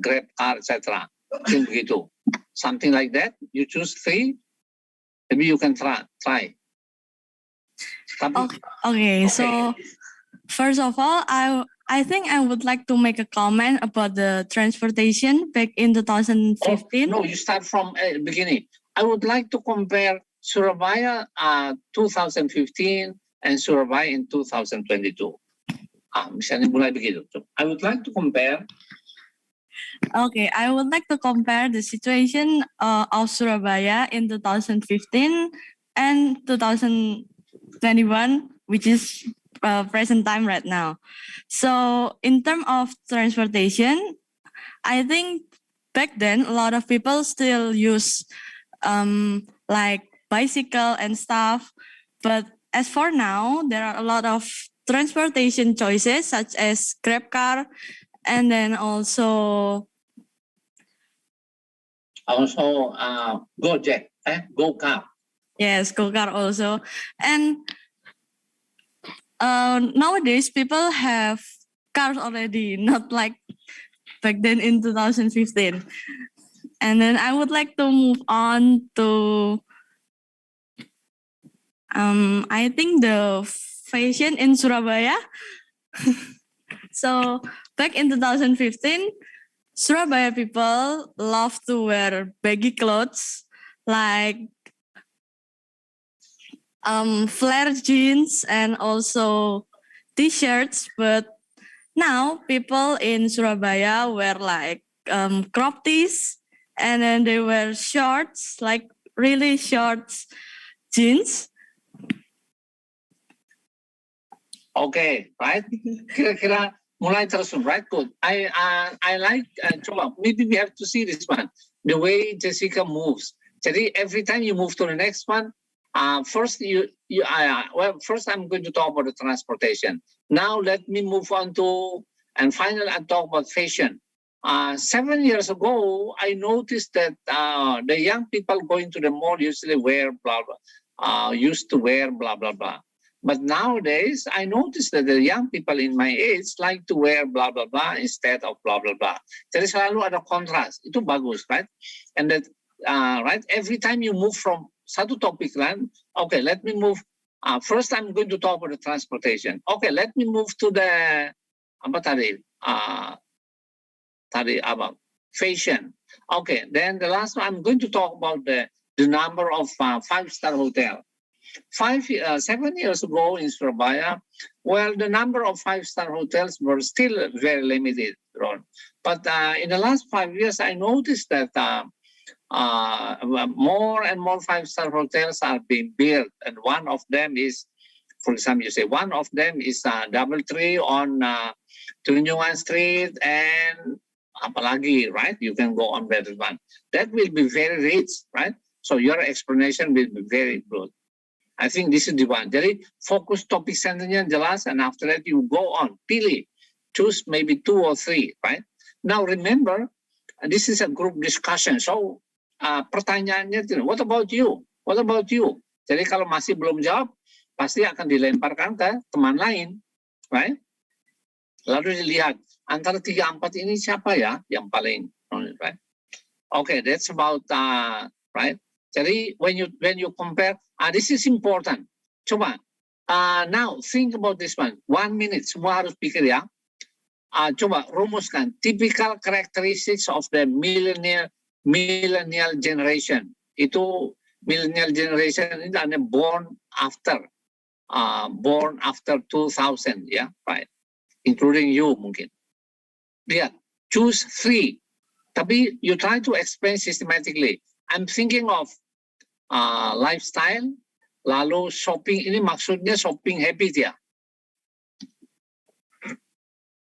Grab car, etc. Mungkin begitu. Something like that. You choose 3. Maybe you can try. Okay. So first of all, I think I would like to make a comment about the transportation back in 2015. No, you start from beginning. I would like to compare Surabaya 2015 and Surabaya in 2022. Misalnya mulai begitu. I would like to compare. Okay, I would like to compare the situation of Surabaya in 2015 and 2021, which is present time right now. So in terms of transportation, I think back then a lot of people still use like bicycle and stuff. But as for now, there are a lot of transportation choices such as Grab car and then also Gojek, GoCar. Yes, GoCar also. And nowadays people have cars already, not like back then in 2015. And then I would like to move on to I think the fashion in Surabaya. So back in 2015, Surabaya people love to wear baggy clothes like flare jeans and also t-shirts. But now people in Surabaya wear like crop tees and then they wear shorts, like really short jeans. Okay, right? Kira-kira mulai terus, right? Good. I like, coba, maybe we have to see this one. The way Jessica moves. Jadi every time you move to the next one, first first I'm going to talk about the transportation. Now let me move on to, and finally I'll talk about fashion. 7 years ago, I noticed that the young people going to the mall usually wear blah blah, used to wear blah blah blah. But nowadays, I noticed that the young people in my age like to wear blah blah blah instead of blah blah blah. Jadi selalu ada kontras. Itu bagus, right? And that right, every time you move from satu topik kan, okay, let me move. First, I'm going to talk about the transportation. Okay, let me move to the apa tadi? Tadi apa? Fashion. Okay, then the last one, I'm going to talk about the number of 5-star hotel. 7 years ago in Surabaya, well, the number of 5-star hotels were still very limited, Ron. But in the last 5 years, I noticed that more and more 5-star hotels are being built, and one of them is, for example, you say one of them is DoubleTree on Tunjungan Street, and apalagi, right? You can go on better one. That will be very rich, right? So your explanation will be very good. I think this is the one. Jadi fokus topik centernya jelas, and after that you go on. Pilih, choose maybe 2 or 3, right? Now remember, this is a group discussion. So pertanyaannya, what about you? What about you? Jadi kalau masih belum jawab, pasti akan dilemparkan ke teman lain, right? Lalu dilihat antara 3-4 ini siapa ya yang paling, right? Okay, that's about right. Jadi when you compare, this is important. Coba now think about this one. 1 minute, semua harus pikir ya. Coba rumuskan typical characteristics of the millennial generation. Itu millennial generation ini adalah born after 2000, ya, right? Including you mungkin. Lihat, choose 3. Tapi you try to explain systematically. I'm thinking of lifestyle, lalu shopping, ini maksudnya shopping habit ya.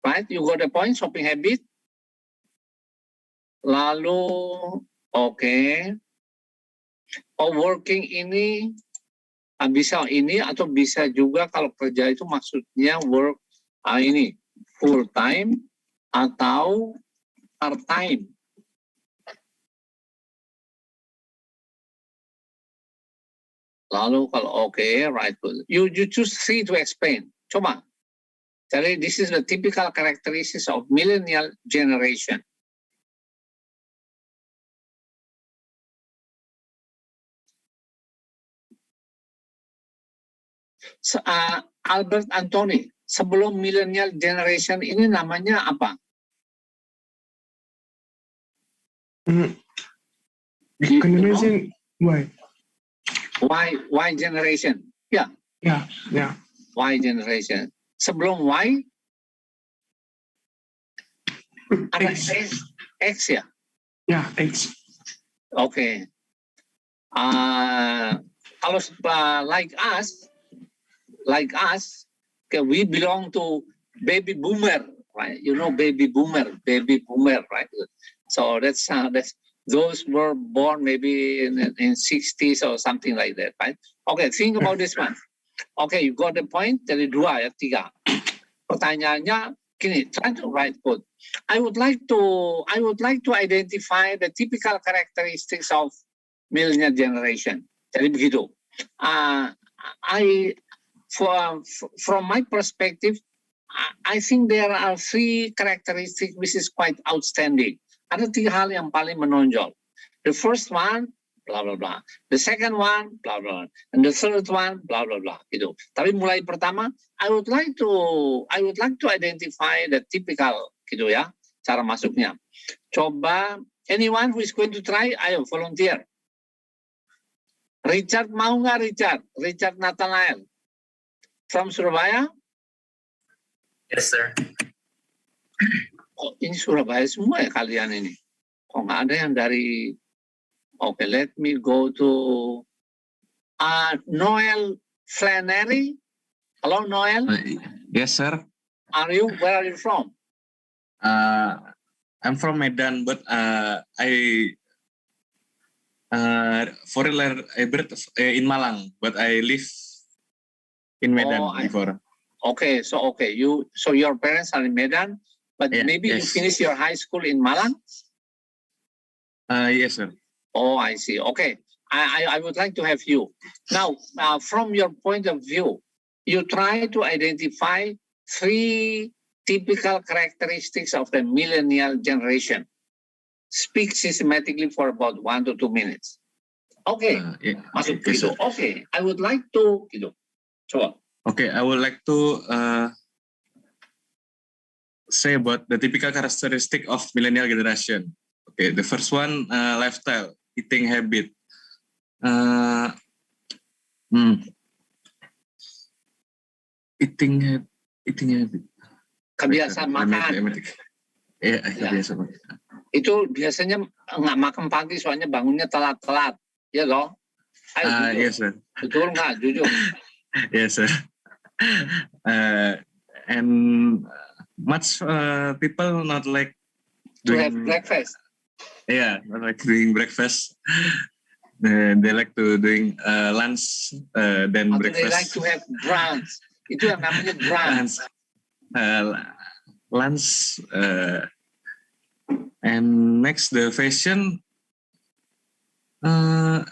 Right, you got the point, shopping habit. Lalu, okay. Working ini, bisa ini atau bisa juga kalau kerja itu maksudnya work ini full time atau part time. Lalu kalau okay, right, good. You choose 3 to explain. Coba. Jadi this is the typical characteristics of millennial generation. Albert Anthony, sebelum millennial generation ini namanya apa? Generation Y. Y generation. Ya. Yeah, yeah. Y generation. Sebelum Y ada X ya? Yeah, X. Okay. Kalau like us, okay, we belong to baby boomer, right? You know baby boomer, right? So that's those were born maybe in 60s or something like that, right? Okay, think about this one. Okay, you got the point. Dari 2 ya, 3. Pertanyaannya gini, try to write code. I would like to identify the typical characteristics of millennial generation. Jadi begitu. From my perspective, I think there are 3 characteristics which is quite outstanding. Ada 3 hal yang paling menonjol. The first one, blah blah blah. The second one, blah blah. And the third one, blah blah blah. Gitu. Tapi mulai pertama, I would like to identify the typical, gitu ya, cara masuknya. Coba, anyone who is going to try, ayo volunteer. Richard mau nggak Richard? Richard Nathanael from Surabaya? Yes, sir. Oh, ini Surabaya semua ya kalian ini. Kok nggak ada yang dari... Okay, let me go to Noel Flannery. Hello, Noel. Yes, sir. Where are you from? I'm from Medan, but I birth in Malang, but I live in Medan before. Okay, so your parents are in Medan, But Yeah, maybe you yes. finish your high school in Malang? Yes, sir. Oh, I see. Okay. I would like to have you. Now, from your point of view, you try to identify 3 typical characteristics of the millennial generation. Speak systematically for about 1 to 2 minutes. Okay. Yeah. Masuk Okay, gitu. sir. Okay. I would like to gitu. Coba. Okay, I would like to say about the typical characteristic of millennial generation. Okay, the first one, lifestyle, eating habit. Eating habit. Kebiasaan makan. Iya, kebiasaan makan. Itu biasanya nggak makan pagi soalnya bangunnya telat-telat. Ya loh. Ayo jujur. Yes, sir. Betul nggak? Jujur. Yes, sir. And much people not like To have breakfast. Yeah, not like doing breakfast. They like to doing lunch then Atau breakfast. they like to have brunch. Itu yang namanya brunch. Lunch. And next the fashion. In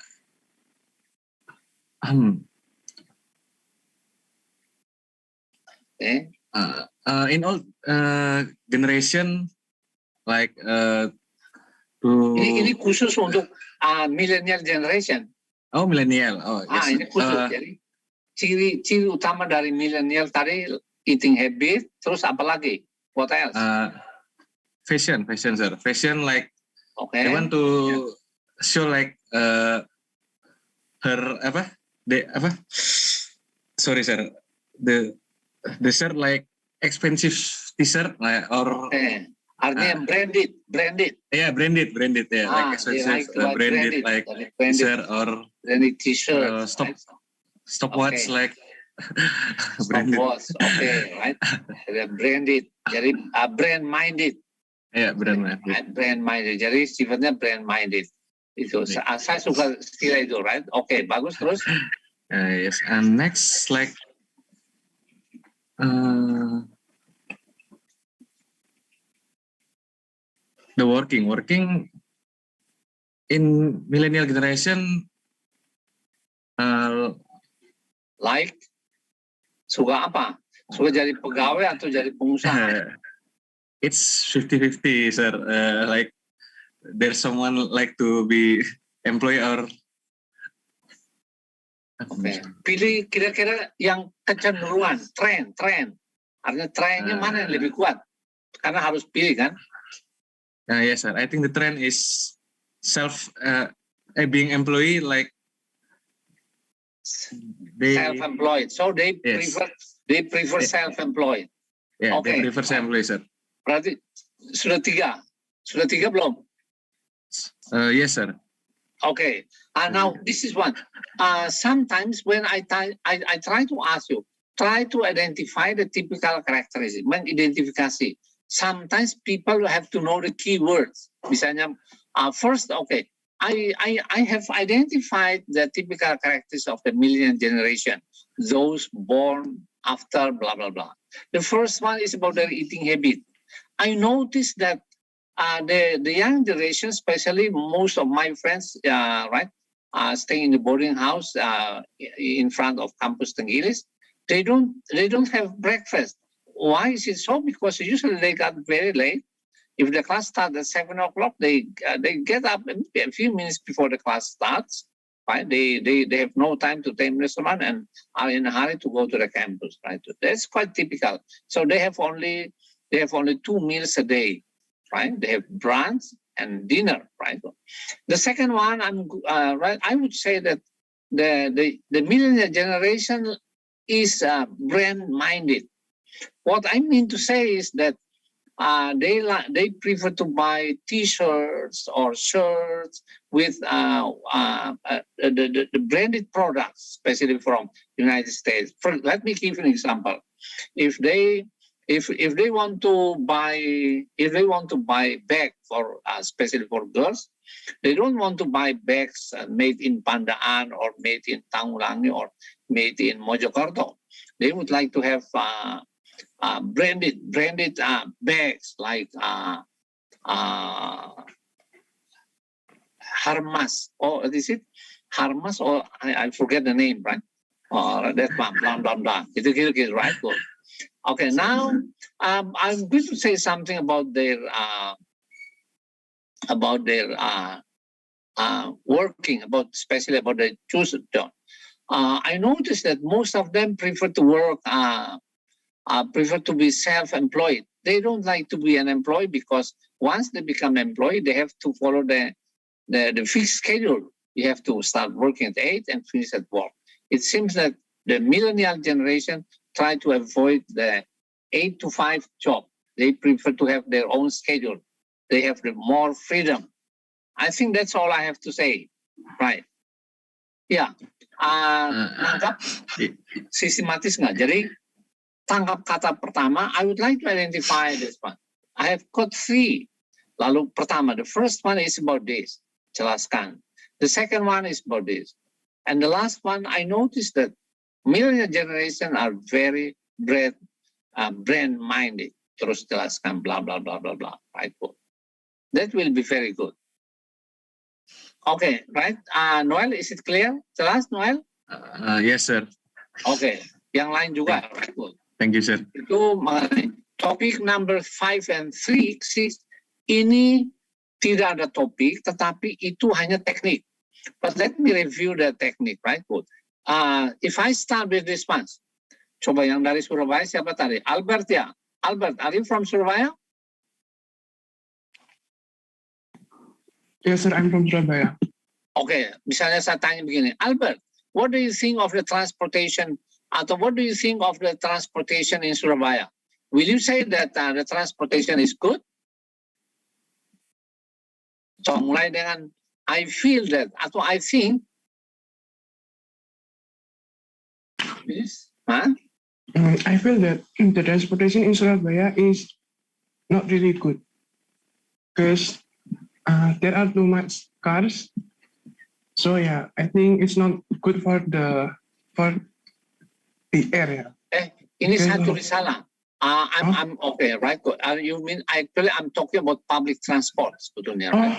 all generation, like Ini khusus untuk millennial generation. Oh, millennial. Oh, yes. Ini khusus. Jadi ciri utama dari millennial tadi eating habit, terus apa lagi? What else? Fashion, sir. Fashion like Okay. they want to show like her apa? Sorry, sir. The shirt like expensive t-shirt like or Artinya branded. Yeah, branded. Yeah, like expensive branded like t-shirt or branded t-shirt. Stopwatch like branded. Stopwatch, okay, right? Branded. Jadi brand minded. Yeah, brand minded. Brand minded. Jadi sifatnya brand minded. Itu saya suka istilah itu, right? Okay, bagus terus. Yes, and next like the working in millennial generation like suka apa? Suka jadi pegawai atau jadi pengusaha? It's 50-50, sir. Like there's someone like to be employee or okay. Pilih kira-kira yang kecenderungan, tren. Artinya trennya mana yang lebih kuat? Karena harus pilih kan? Yes, sir. I think the trend is being employee like self-employed. So they prefer self-employed. Yeah, okay. They prefer self-employed, sir. Berarti sudah tiga belum? Yes, sir. Okay. Now this is one. Sometimes when I try to ask you, try to identify the typical characteristics. Mengidentifikasi. Sometimes people have to know the keywords. Misalnya, first, okay, I have identified the typical characteristics of the millennial generation, those born after blah, blah, blah. The first one is about their eating habit. I noticed that the young generation, especially most of my friends, staying in the boarding house in front of Campus Tenggilis, they don't have breakfast. Why is it so? Because usually they got very late. If the class starts at 7 o'clock, they get up a few minutes before the class starts. Right? They have no time to take restaurant and are in a hurry to go to the campus. Right? That's quite typical. So they have only 2 meals a day. Right? They have brunch and dinner. Right? The second one, I would say that the millennial generation is brand minded. What I mean to say is that they prefer to buy T-shirts or shirts with the branded products, especially from United States. Let me give an example. If they want to buy bag for especially for girls, they don't want to buy bags made in Pandaan or made in Tanggulangi or made in Mojokerto. They would like to have branded bags like Harmas, or is it Harmas, or I forget the name, right? Or that one, blah blah blah. It's right? Good. Okay, now I'm going to say something about their working, especially about the chosen job. I noticed that most of them prefer to work, prefer to be self-employed. They don't like to be an employee because once they become employed, they have to follow the fixed schedule. You have to start working at 8 and finish at 4. It seems that the millennial generation try to avoid the 8 to 5 job. They prefer to have their own schedule. They have the more freedom. I think that's all I have to say. Right. Ya, tangkap sistematis nggak? Jadi tangkap kata pertama, I would like to identify this one. I have got 3. Lalu pertama, the first one is about this. Jelaskan. The second one is about this. And the last one, I noticed that millennial generation are very brand-minded. Terus jelaskan, blah, blah, blah, blah, blah. Right? That will be very good. Okay, right? Noel, is it clear? Jelas, Noel? Yes, sir. Okay, yang lain juga. Right? Thank you, sir. Itu mengenai topik number 5 and 6, ini tidak ada topik, tetapi itu hanya teknik. But let me review the technique, right? Good. If I start with this one, coba yang dari Surabaya siapa tadi? Albert ya? Albert, are you from Surabaya? Yes, sir, I'm from Surabaya. Okay, misalnya saya tanya begini, Albert, what do you think of the transportation, atau what do you think of the transportation in Surabaya? Will you say that the transportation is good? So mulai dengan I feel that, atau I think. Yes, huh? I feel that the transportation in Surabaya is not really good because there are too much cars. So yeah, I think it's not good for the area. Ini satu risalah. I'm okay, right? Good. You mean actually I'm talking about public transport, sebetulnya, right?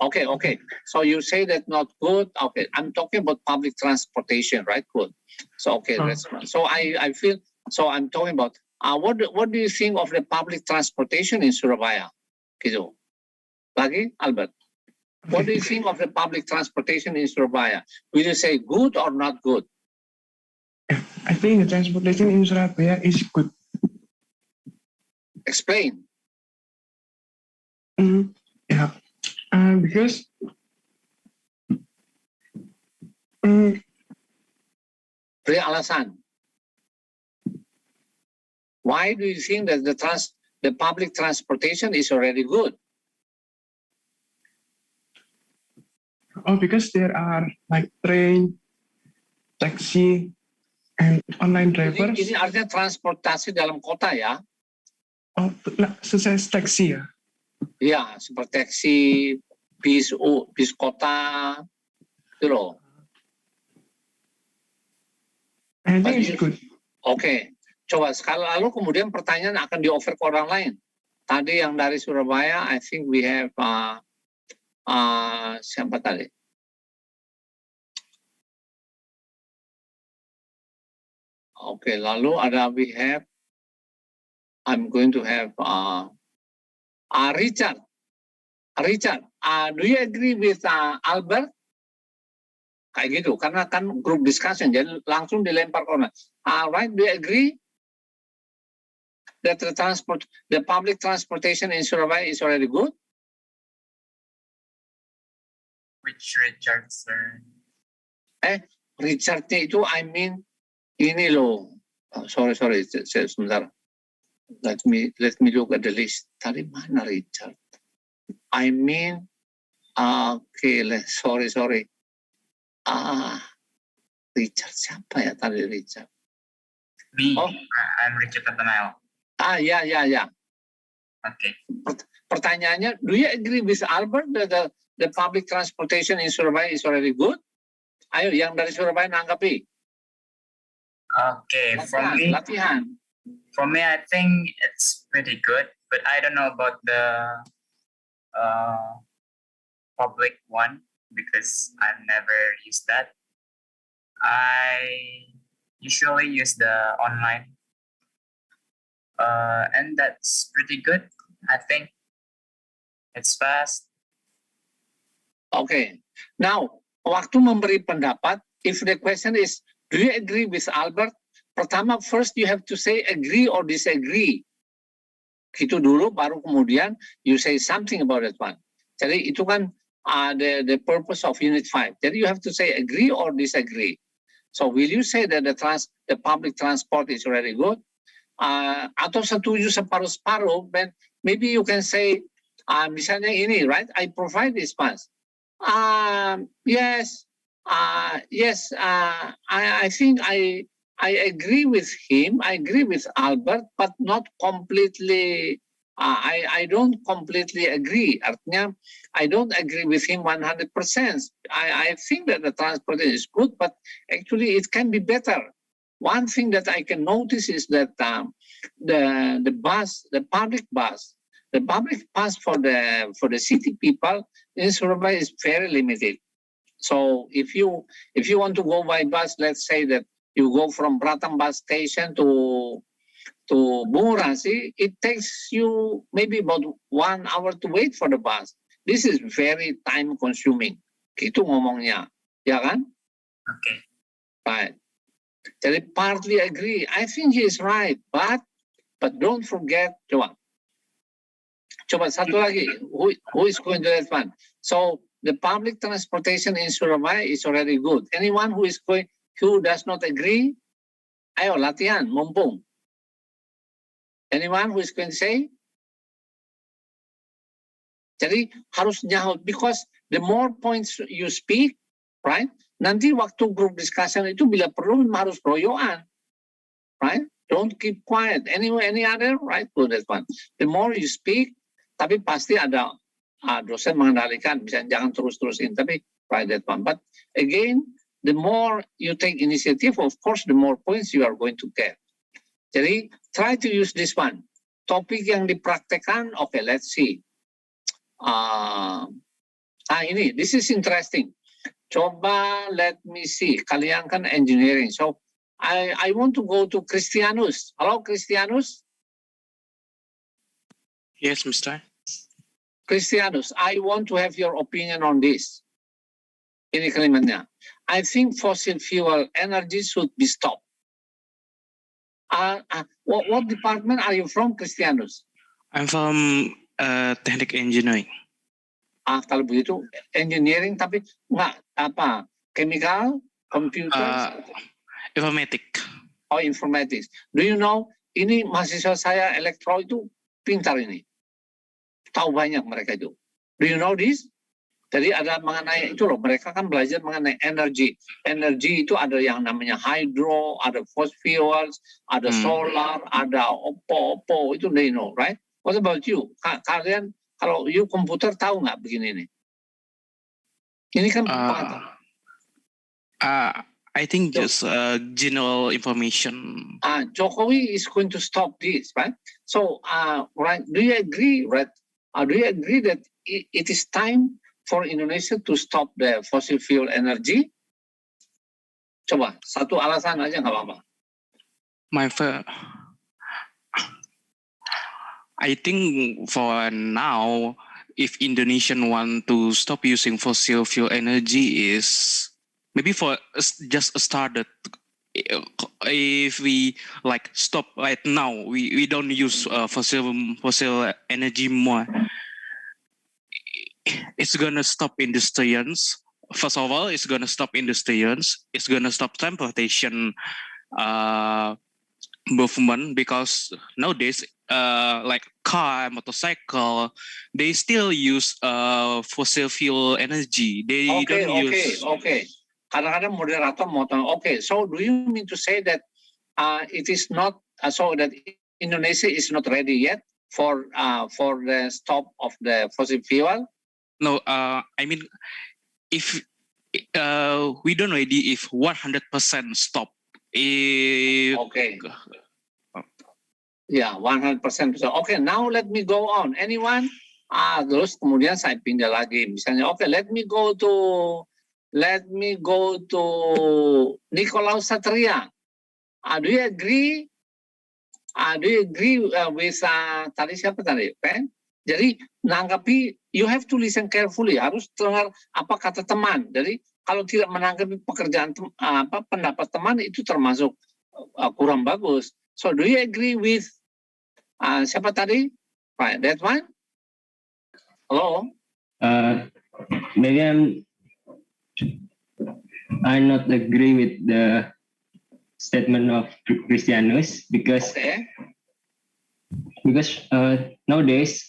Okay. So you say that not good. Okay, I'm talking about public transportation, right? Good. So okay, that's right. So I feel. So I'm talking about what do you think of the public transportation in Surabaya? Gitu. Lagi, Albert. What do you think of the public transportation in Surabaya? Will you say good or not good? I think the transportation in Surabaya is good. Explain. Yeah, because Beri alasan. Why do you think that the public transportation is already good? because there are like train, taxi, and online drivers. Ini artinya transportasi dalam kota ya? Oh, sukses taksi ya? Iya, seperti taksi, bis kota, itu loh. I think it's good. Oke, coba sekali lalu kemudian pertanyaan akan di-offer ke orang lain. Tadi yang dari Surabaya, I think we have siapa tadi? Oke, lalu ada we have, I'm going to have Richard. Richard, do you agree with Albert? Kayak gitu, karena kan group discussion, jadi langsung dilempar ke orang. Right, do you agree that the public transportation in Surabaya is already good? Which Richard, sir? Richardnya itu, I mean, ini loh. Sorry, sebentar. Let me look at the list. Tadi mana Richard? I mean, okay, sorry. Richard siapa ya tadi Richard? Me. I'm Richard Nathanael. Ya. Okay. Pertanyaannya, do you agree with Albert that the public transportation in Surabaya is already good? Ayo, yang dari Surabaya nanggapi. Okay, from me. Latihan. For me, I think it's pretty good, but I don't know about the public one because I've never used that. I usually use the online, and that's pretty good. I think it's fast. Okay. Now, waktu memberi pendapat, if the question is, do you agree with Albert? Pertama, first you have to say agree or disagree. Gitu dulu, baru kemudian you say something about that one. Jadi itu kan the purpose of Unit 5. Jadi you have to say agree or disagree. So will you say that the public transport is already good? Atau setuju separuh-separuh, then maybe you can say, misalnya ini, right? I provide this pass. Yes, I think I agree with him. I agree with Albert, but not completely. I don't completely agree. Artinya, I don't agree with him 100%. I think that the transportation is good, but actually it can be better. One thing that I can notice is that the public bus for the city people in Surabaya is very limited. So if you want to go by bus, let's say that you go from Batam bus station to Bungurasi, it takes you maybe about 1 hour to wait for the bus. This is very time consuming. Gitu ngomongnya, ya kan? Okay. Right. Jadi partly agree. I think he is right, but don't forget, coba satu lagi. Who is going to that one? So the public transportation in Surabaya is already good. Anyone who does not agree, ayo latihan, mumpung. Anyone who is going to say? Jadi harus nyaut, because the more points you speak, right? Nanti waktu group discussion itu bila perlu harus royoan, right? Don't keep quiet. Anyway, any other, right? Good, that one. The more you speak, tapi pasti ada dosen mengendalikan, misalnya jangan terus-terusin, tapi right, that one. But again, the more you take initiative, of course, the more points you are going to get. Jadi try to use this one. Topik yang dipraktekkan, okay, let's see. Ini, this is interesting. Coba, let me see. Kalian kan engineering. So, I want to go to Christianus. Hello, Christianus. Yes, Mr. Christianus, I want to have your opinion on this. Ini kalimatnya. I think fossil fuel energy should be stopped. What department are you from, Christianus? I'm from Technical Engineering. Kalau begitu engineering tapi nggak apa chemical, computer, Informatics. Oh, informatics. Do you know ini mahasiswa saya elektro itu pintar ini, tahu banyak mereka itu. Do you know this? Jadi ada mengenai itu loh, mereka kan belajar mengenai energi. Energi itu ada yang namanya hydro, ada fossil fuels, ada solar, ada opo, itu they know, right? What about you? Kalian kalau you komputer tahu nggak begini nih? Ini kan I think just general information. Jokowi is going to stop this, right? So, right? Do you agree, right? Do you agree that it is time for Indonesia to stop the fossil fuel energy? Coba satu alasan aja nggak apa-apa. I think for now, if Indonesian want to stop using fossil fuel energy, is maybe for just started. If we like stop right now, we don't use fossil energy more. It's gonna stop industries. First of all, it's gonna stop industries. It's gonna stop transportation movement, because nowadays, like car, motorcycle, they still use fossil fuel energy. They don't use. Okay. Kadang-kadang moderator mau tanya, okay, so do you mean to say that it is not so that Indonesia is not ready yet for the stop of the fossil fuel? No, I mean, if we don't ready if 100% stop. Okay. Ya, 100%. Okay, now let me go on. Anyone? Terus kemudian saya pindah lagi. Misalnya, okay, let me go to Nikolaus Satria. Do you agree? Do you agree with tadi siapa tadi? Ben? Jadi menanggapi, you have to listen carefully. Harus dengar apa kata teman. Jadi kalau tidak menanggapi pendapat teman itu termasuk kurang bagus. So do you agree with siapa tadi? Right, that one? Hello? Maybe I'm not agree with the statement of Christianus because nowadays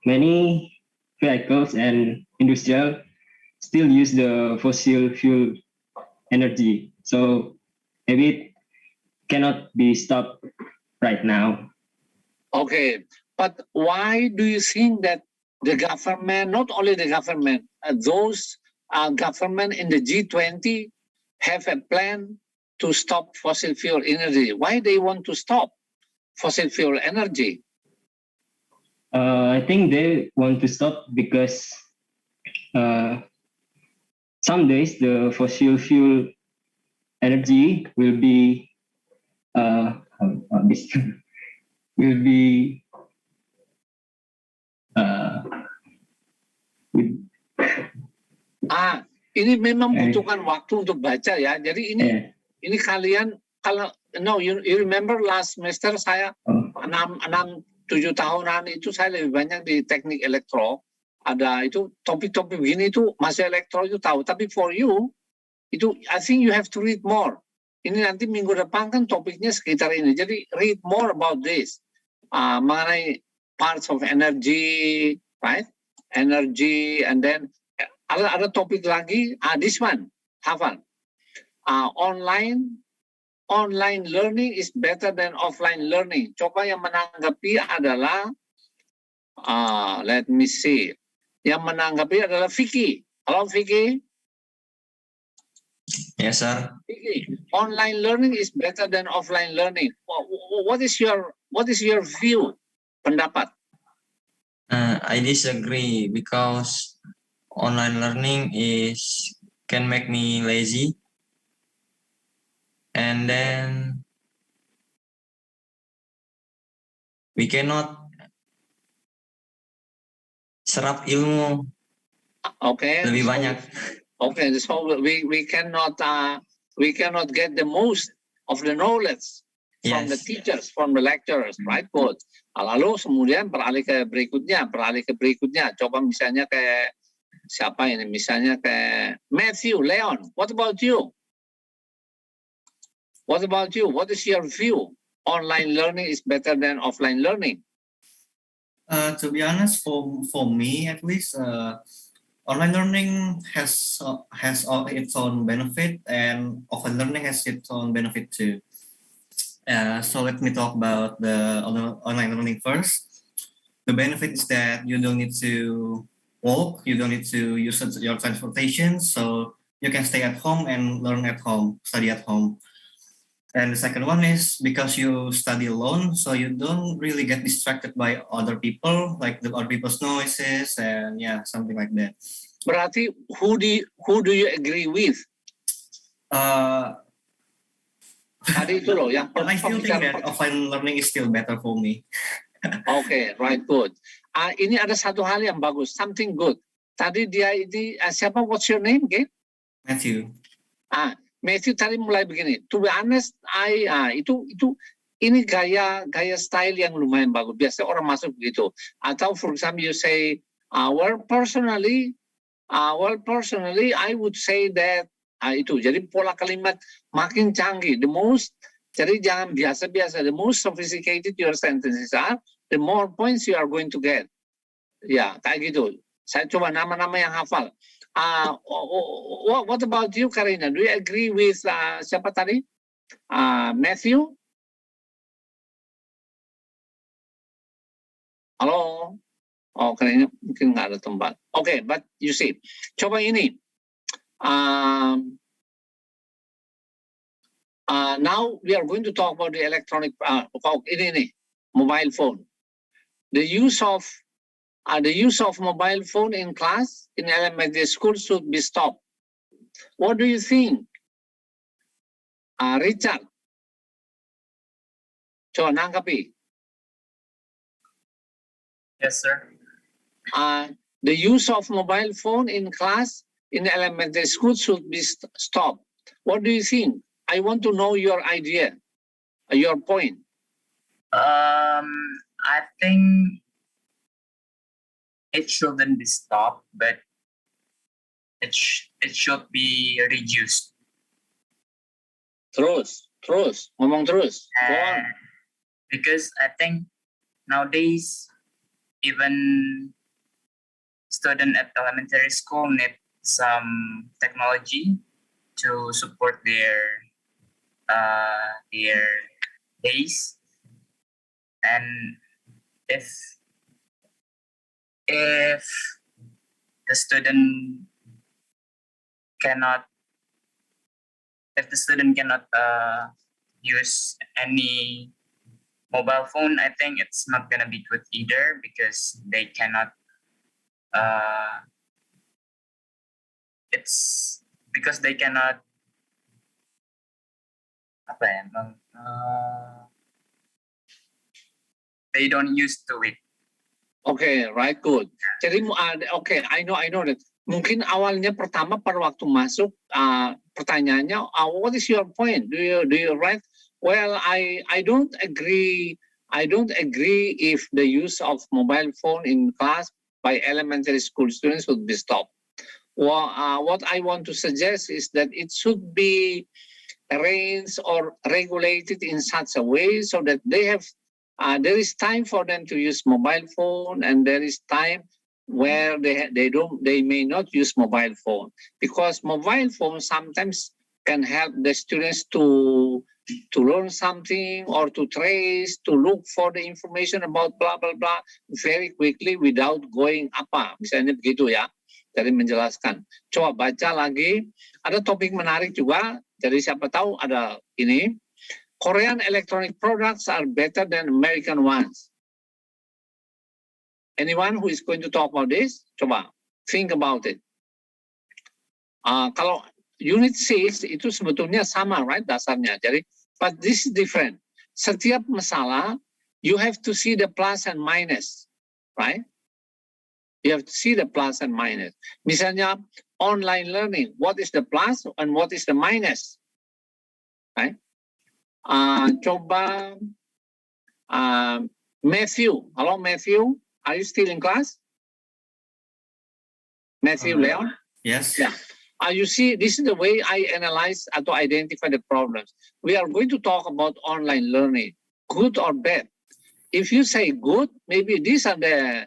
many vehicles and industrial still use the fossil fuel energy, so maybe it cannot be stopped right now. Okay, but why do you think that the government, not only the government, those government in the G20 have a plan to stop fossil fuel energy? Why they want to stop fossil fuel energy? I think they want to stop because some days the fossil fuel energy will be Ini memang membutuhkan waktu untuk baca ya. Jadi ini kalian kalau you remember last semester saya 6-7 tahunan itu saya lebih banyak di teknik elektro. Ada itu topik-topik begini itu masih elektro itu tahu. Tapi for you itu I think you have to read more. Ini nanti minggu depan kan topiknya sekitar ini. Jadi read more about this. Mengenai parts of energy, right? Energy, and then ada topik lagi, this one, hafal. Online learning is better than offline learning. Coba yang menanggapi adalah, let me see. Yang menanggapi adalah Vicky. Halo Vicky. Yes, sir. Vicky, online learning is better than offline learning. What is your view? Pendapat? I disagree because online learning can make me lazy, and then we cannot serap ilmu lebih banyak. Okay, so we cannot get the most of the knowledge from the teachers, from the lecturers, right? Good. Lalu kemudian beralih ke berikutnya. Coba misalnya ke siapa ini? Misalnya ke Matthew, Leon. What about you? What is your view? Online learning is better than offline learning. To be honest, for me at least, online learning has its own benefit, and offline learning has its own benefit too. So let me talk about the online learning first. The benefit is that you don't need to walk, you don't need to use your transportation, so you can stay at home and learn at home, study at home. And the second one is because you study alone, so you don't really get distracted by other people, like the other people's noises, and yeah, something like that. Berarti who do you agree with? Tadi itu loh yang I still think that offline learning is still better for me. Okay, right, good. Ini ada satu hal yang bagus, something good. Tadi dia ini siapa? What's your name, again? Matthew. Matthew tadi mulai begini. To be honest, ini gaya style yang lumayan bagus. Biasanya orang masuk begitu. Atau for example, you say, well, personally, I would say that itu. Jadi pola kalimat makin canggih. Jadi jangan biasa-biasa. The most sophisticated your sentences are, the more points you are going to get. Ya, kayak gitu. Saya coba nama-nama yang hafal. What about you, Karina? Do you agree with siapa tadi? Matthew? Halo? Oh, Karina mungkin nggak ada tempat. Okay, but you see. Coba ini. Now we are going to talk about the electronic. Ini. mobile phone. The use of mobile phone in class in elementary school should be stopped. What do you think, Richard? Coba nangkapi. Yes, sir. The use of mobile phone in class in elementary school should be stopped. What do you think? I want to know your idea, your point. I think it shouldn't be stopped, but it should be reduced. Terus, ngomong terus. Go on. Because I think nowadays, even students at elementary school need some technology to support their days, and if the student cannot use any mobile phone, I think it's not gonna be good either, because they cannot they don't used to it. Okay, right, good. Jadi, okay, I know that. Mungkin awalnya pertama pada waktu masuk pertanyaannya, what is your point? Do you write? Well, I don't agree. I don't agree if the use of mobile phone in class by elementary school students would be stopped. Well, what I want to suggest is that it should be arranged or regulated in such a way so that they have there is time for them to use mobile phone, and there is time where they may not use mobile phone, because mobile phone sometimes can help the students to learn something or to trace, to look for the information about blah blah blah very quickly without going apa, misalnya begitu ya, dari menjelaskan. Coba baca lagi, ada topik menarik juga, jadi siapa tahu ada ini. Korean electronic products are better than American ones. Anyone who is going to talk about this? Coba, think about it. Kalau unit 6 itu sebetulnya sama, right, dasarnya. Jadi, but this is different. Setiap masalah, you have to see the plus and minus, right? You have to see the plus and minus. Misalnya, online learning, what is the plus and what is the minus? Right? Coba Matthew. Hello, Matthew. Are you still in class? Matthew Leon? Yes. Yeah. You see, this is the way I analyze to identify the problems. We are going to talk about online learning, good or bad. If you say good, maybe these are the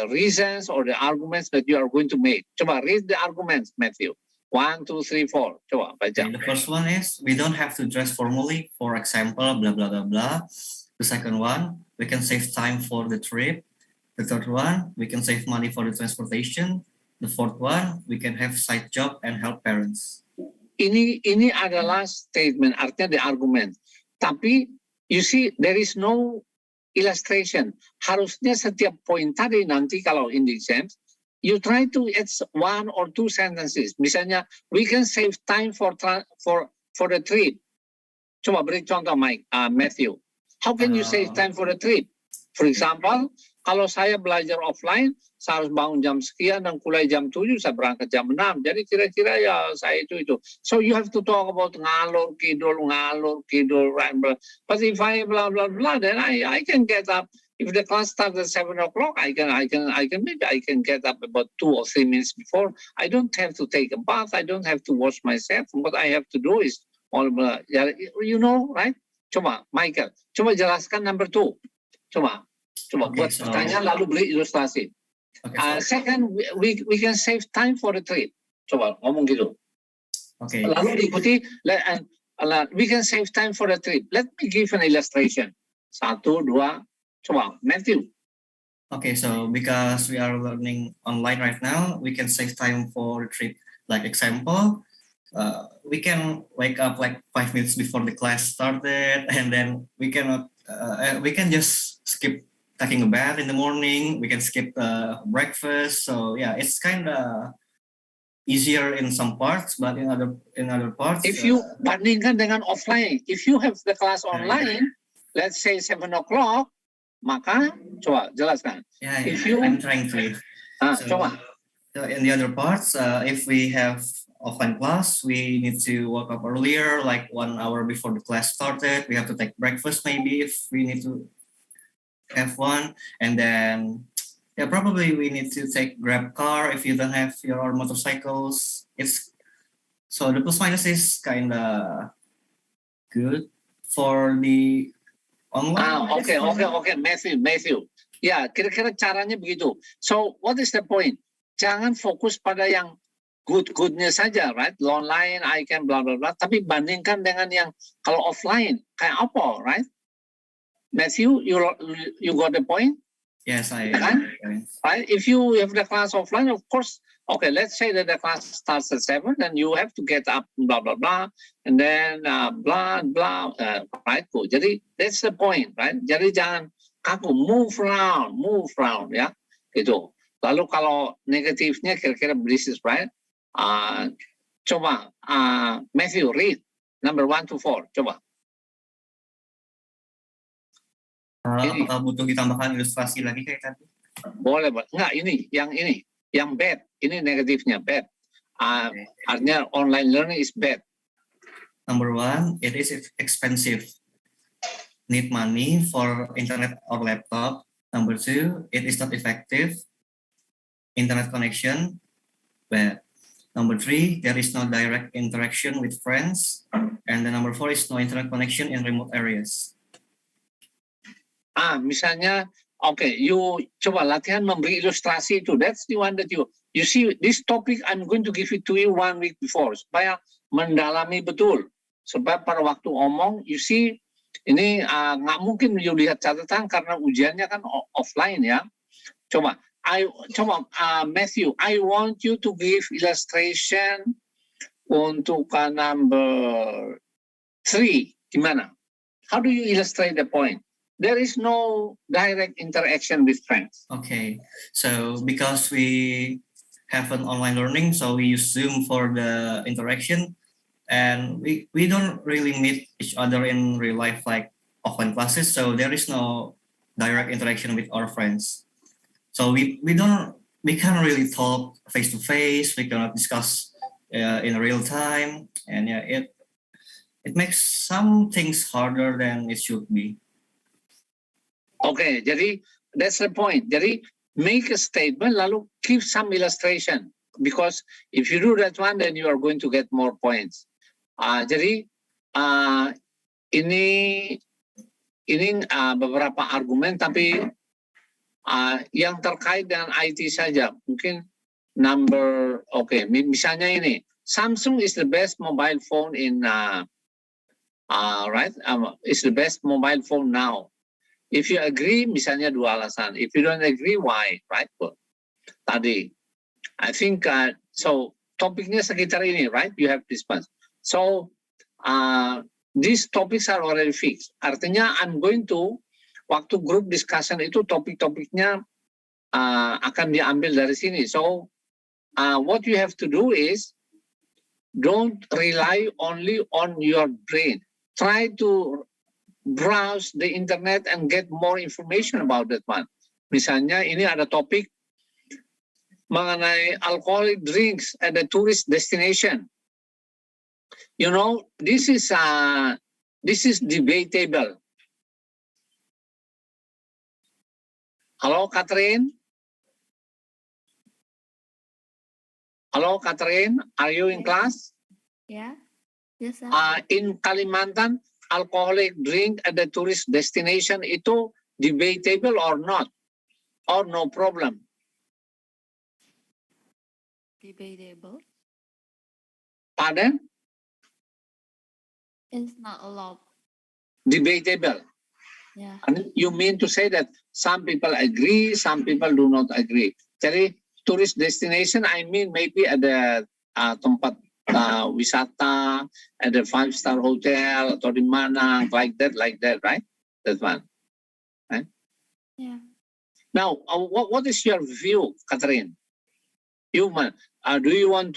reasons or the arguments that you are going to make. Coba read the arguments, Matthew. 1, 2, 3, 4. Coba baca. The first one is we don't have to dress formally. For example, blah blah blah blah. The second one, we can save time for the trip. The third one, we can save money for the transportation. The fourth one, we can have side job and help parents. Ini adalah statement, artinya the argument. Tapi you see, there is no illustration. Harusnya setiap poin tadi nanti kalau in the exams, you try to add 1 or 2 sentences. Misalnya, we can save time for the trip. Coba beri contoh, Matthew. How can you save time for the trip? For example, kalau saya belajar offline, saya harus bangun jam sekian dan kuliah jam 7, saya berangkat jam 6. Jadi kira-kira ya saya itu. So you have to talk about ngalur kidul, right? But if I blah blah blah, then I can get up. If the class starts at 7 o'clock, I can get up about 2 or 3 minutes before. I don't have to take a bath. I don't have to wash myself. What I have to do is you know, right? Coba, Michael. Coba jelaskan number 2. Coba buat pertanyaan lalu beri ilustrasi. Okay, second, we can save time for the trip. Coba ngomong gitu. Okay. Lalu diikuti, we can save time for the trip. Let me give an illustration. 1, 2. Coba, Matthew. Okay, so because we are learning online right now, we can save time for the trip. Like example, we can wake up like 5 minutes before the class started, and then we cannot we can just skip taking a bath in the morning. We can skip breakfast. So yeah, it's kind of easier in some parts, but in other parts. If you bandingkan dengan offline, if you have the class online, let's say 7 o'clock, maka coba jelaskan. Yeah, If you, I'm trying to. coba. So in the other parts, if we have offline class, we need to wake up earlier, like 1 hour before the class started. We have to take breakfast maybe if we need to have one, and then yeah, probably we need to take Grab car if you don't have your motorcycles. It's so the plus minus is kind of good for the online. Okay, Matthew. Ya, kira-kira caranya begitu. So, what is the point? Jangan fokus pada yang good-goodnya saja, right? Online, I can blah blah blah. Tapi bandingkan dengan yang kalau offline kayak apa, right? Matthew, you got the point? Yes, I. Right? If you have the class offline, of course. Okay, let's say that the class starts at 7, then you have to get up, blah blah blah, and then blah blah, right? Jadi that's the point, right? Jadi jangan kaku, move around, ya, gitu. Lalu kalau negatifnya kira-kira this, right? Coba, Matthew, read number 1 to 4, coba. Apakah butuh ditambahkan ilustrasi lagi kayak tadi? Boleh, enggak, yang bad, ini negatifnya bad. Artinya online learning is bad. Number 1, it is expensive. Need money for internet or laptop. Number 2, it is not effective. Internet connection, bad. Number 3, there is no direct interaction with friends. And the number 4 is no internet connection in remote areas. Misalnya, okay, you coba latihan memberi ilustrasi itu. That's the one that you see. This topic I'm going to give it to you 1 week before supaya mendalami betul. Sebab pada waktu omong, you see, ini nggak mungkin you lihat catatan karena ujiannya kan offline ya. Coba, Matthew, I want you to give illustration untuk number 3. Gimana? How do you illustrate the point? There is no direct interaction with friends. Okay, so because we have an online learning, so we use Zoom for the interaction, and we don't really meet each other in real life like offline classes. So there is no direct interaction with our friends. So we can't really talk face to face. We cannot discuss in real time, and yeah, it makes some things harder than it should be. Okay, jadi that's the point. Jadi make a statement lalu give some illustration because if you do that one then you are going to get more points. Jadi ini beberapa argumen tapi yang terkait dengan IT saja. Mungkin misalnya ini Samsung is the best mobile phone in is the best mobile phone now. If you agree, misalnya 2 alasan. If you don't agree, why? Right? Tadi, I think, so topiknya sekitar ini, right? You have this one. So, these topics are already fixed. Artinya, I'm going to, waktu group discussion itu topik-topiknya akan diambil dari sini. So, what you have to do is, don't rely only on your brain. Try to browse the internet and get more information about that one. Misalnya ini ada topik mengenai alcoholic drinks at a tourist destination. You know, this is debatable. Hello, Catherine? Hello, Catherine? Are you in class? Yeah. Yes, sir. In Kalimantan, alcoholic drink at the tourist destination itu debatable or not? Or no problem? Debatable. Pardon? It's not allowed. Debatable. Yeah. And you mean to say that some people agree, some people do not agree. Jadi tourist destination, I mean maybe at the tempat wisata, at the 5-star hotel atau di mana, like that, right? That one. Right? Yeah. Now, what is your view, Catherine? Do you want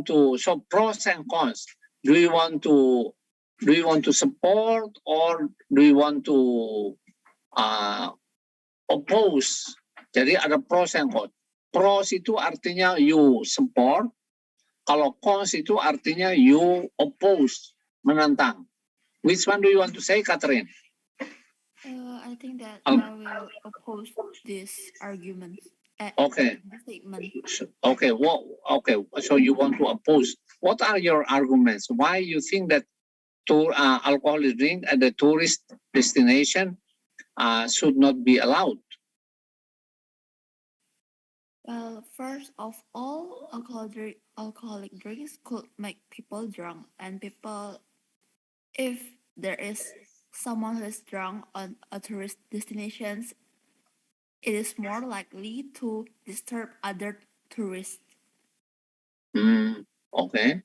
to so pros and cons? Do you want to support or do you want to oppose? Jadi ada pros and cons. Pros itu artinya you support, kalau cons itu artinya you oppose, menentang. Which one do you want to say, Catherine? I think that I will oppose this argument. Okay. Statement. Okay. So you want to oppose. What are your arguments? Why you think that alcoholic drink at the tourist destination should not be allowed? Well, first of all, alcoholic drinks could make people drunk, and if there is someone who is drunk on a tourist destinations, it is more likely to disturb other tourists. Okay.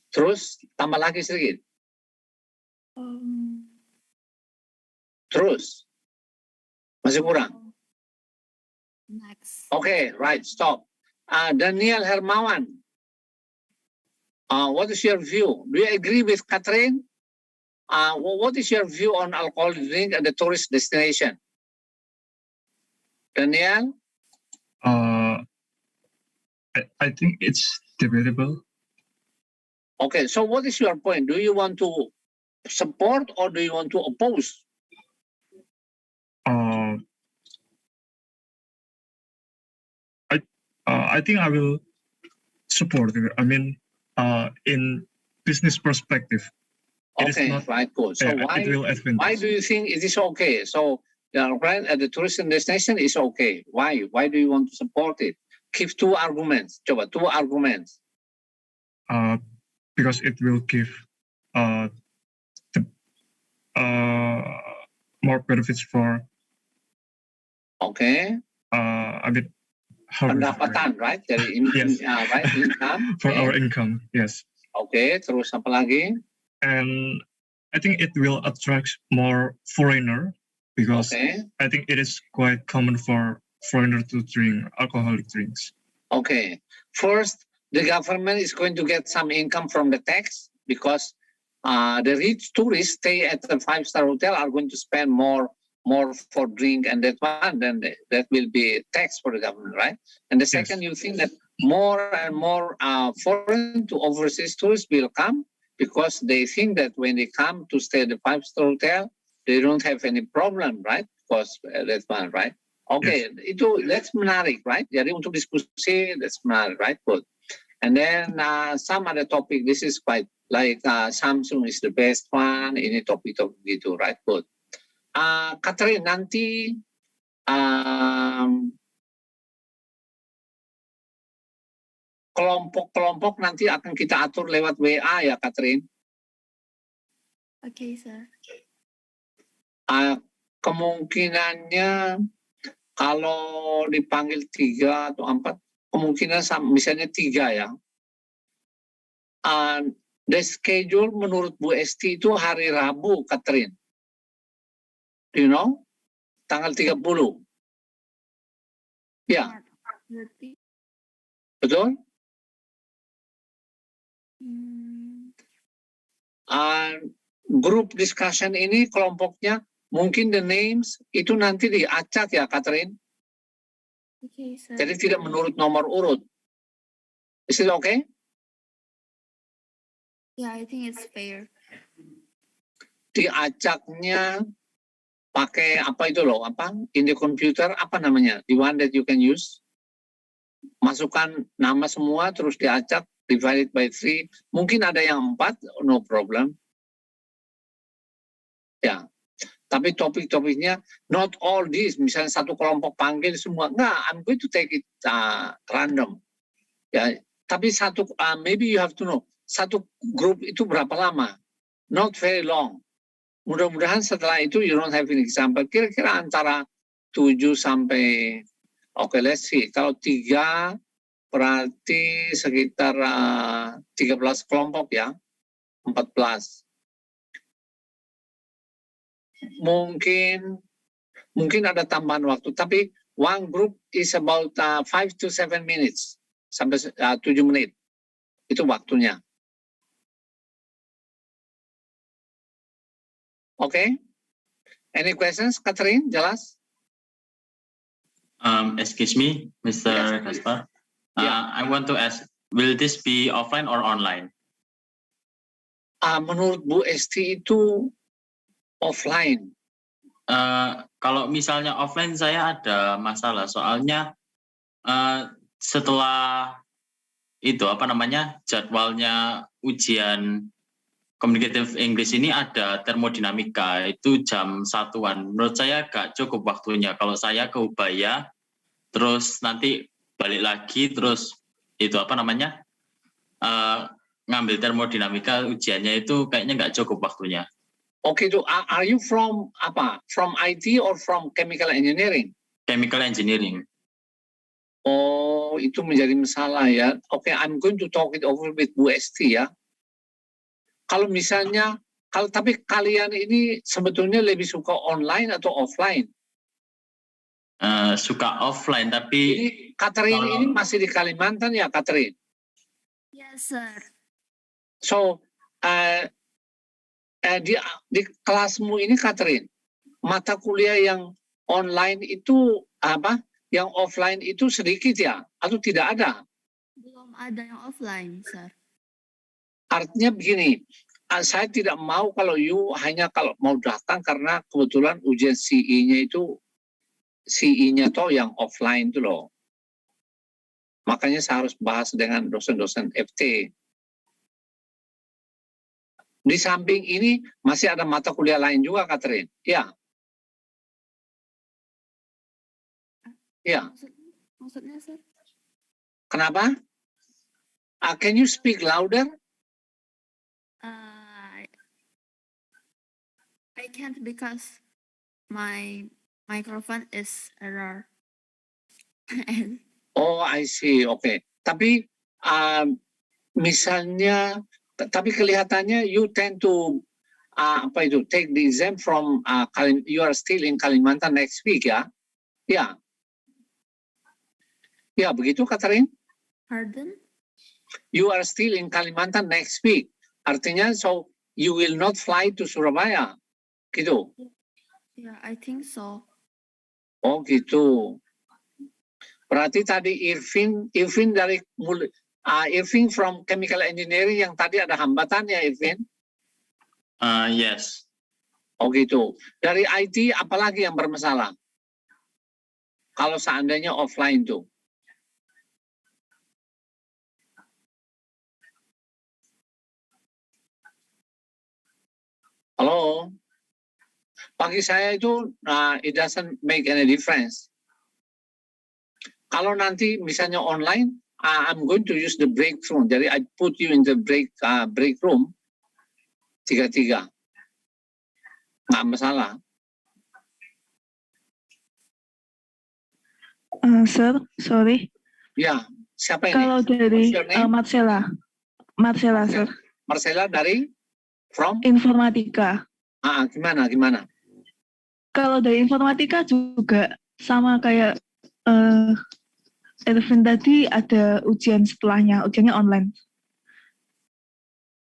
Terus tambah lagi sedikit. Terus masih kurang. Next. Okay, right. Stop. Daniel Hermawan. What is your view? Do you agree with Catherine? What is your view on alcoholic drink at the tourist destination? Daniel? I think it's debatable. Okay, so what is your point? Do you want to support or do you want to oppose? I think I will support it. I mean, in business perspective. Okay, right, good. So why do you think it is okay? So right at the tourist destination is okay. Why? Why do you want to support it? Give two arguments. Coba, two arguments. Because it will give more benefits for. Okay. A bit. Pendapatan, right? Dari right, income. For our income, yes. Okay, terus apa lagi? And I think it will attract more foreigner because I think it is quite common for foreigner to drink alcoholic drinks. Okay, first the government is going to get some income from the tax because the rich tourists stay at the 5-star hotel are going to spend more for drink and that one, then that will be tax for the government, right? And the second, you think that more and more foreign to overseas tourists will come because they think that when they come to stay at the 5-star hotel, they don't have any problem, right? Because that's one, right? Okay, itu that's menarik, right? Jadi untuk diskusi, that's menarik, right? Good. And then some other topic, this is quite like Samsung is the best one, ini topik-topik gitu, right? Good. Catherine, nanti kelompok-kelompok nanti akan kita atur lewat WA ya, Catherine. Okay, sir. Kemungkinannya kalau dipanggil 3 atau 4, kemungkinan misalnya 3 ya. The schedule menurut Bu Esti itu hari Rabu, Catherine. Do you know? Tanggal 30. Ya. Betul? Group discussion ini kelompoknya mungkin the names itu nanti diacak ya, Catherine. Okay, sir. Jadi tidak menurut nomor urut. Is it okay? Yeah, I think it's fair. Diacaknya pakai apa itu loh, apa in the computer, apa namanya, the one that you can use, masukkan nama semua terus diacak, divided by 3, mungkin ada yang 4, no problem ya, tapi topik-topiknya not all this, misalnya satu kelompok panggil semua, enggak, I'm going to take it random ya, tapi satu maybe you have to know satu grup itu berapa lama, not very long. Mudah-mudahan setelah itu you don't have an example. Kira-kira antara 7 sampai, oke, let's see. Kalau 3 berarti sekitar 13 kelompok ya, 14. mungkin ada tambahan waktu, tapi one group is about 5 to 7 minutes sampai 7 menit. Itu waktunya. Okay. Any questions, Catherine? Jelas? Excuse me, Mr. Kaspar. I want to ask, will this be offline or online? Menurut Bu Esti itu offline. Kalau misalnya offline saya ada masalah, soalnya setelah itu jadwalnya ujian Communicative English ini ada termodinamika, itu jam 1-an. Menurut saya agak cukup waktunya. Kalau saya ke Ubaya, terus nanti balik lagi, terus itu ngambil termodinamika ujiannya itu kayaknya nggak cukup waktunya. Oke, are you from apa? From IT or from chemical engineering? Chemical engineering. Oh, itu menjadi masalah ya. Oke, I'm going to talk it over with Bu Esti ya. Kalau misalnya, tapi kalian ini sebetulnya lebih suka online atau offline? Suka offline, tapi... Jadi Catherine ini masih di Kalimantan ya, Catherine? Yes, sir. So, di kelasmu ini, Catherine, mata kuliah yang online itu yang offline itu sedikit ya? Atau tidak ada? Belum ada yang offline, sir. Artinya begini, saya tidak mau kalau kalau mau datang karena kebetulan ujian CE-nya toh yang offline itu loh. Makanya saya harus bahas dengan dosen-dosen FT. Di samping ini masih ada mata kuliah lain juga, Catherine. Ya. Ya. Maksudnya, sir? Kenapa? Can you speak louder? I can't because my microphone is error. Oh, I see. Okay. Tapi misalnya, tapi kelihatannya you tend to take the exam from you are still in Kalimantan next week ya? Ya. Ya, begitu, Catherine? Pardon? You are still in Kalimantan next week. Artinya, so you will not fly to Surabaya. Gitu. Yeah, I think so. Oh, gitu. Berarti tadi Irvin from Chemical Engineering yang tadi ada hambatannya, Irvin? Yes. Oh, gitu. Dari IT apalagi yang bermasalah? Kalau seandainya offline tuh. Halo? Bagi saya itu, it doesn't make any difference. Kalau nanti misalnya online, I'm going to use the break room. Jadi I put you in the break room. 3-3. Nggak masalah. Sir, sorry. Ya, siapa ini? Kalau dari Marcella, sir. Marcella dari? From? Informatika. Gimana? Kalau dari informatika juga sama kayak Elvin tadi, ada ujian setelahnya, ujiannya online.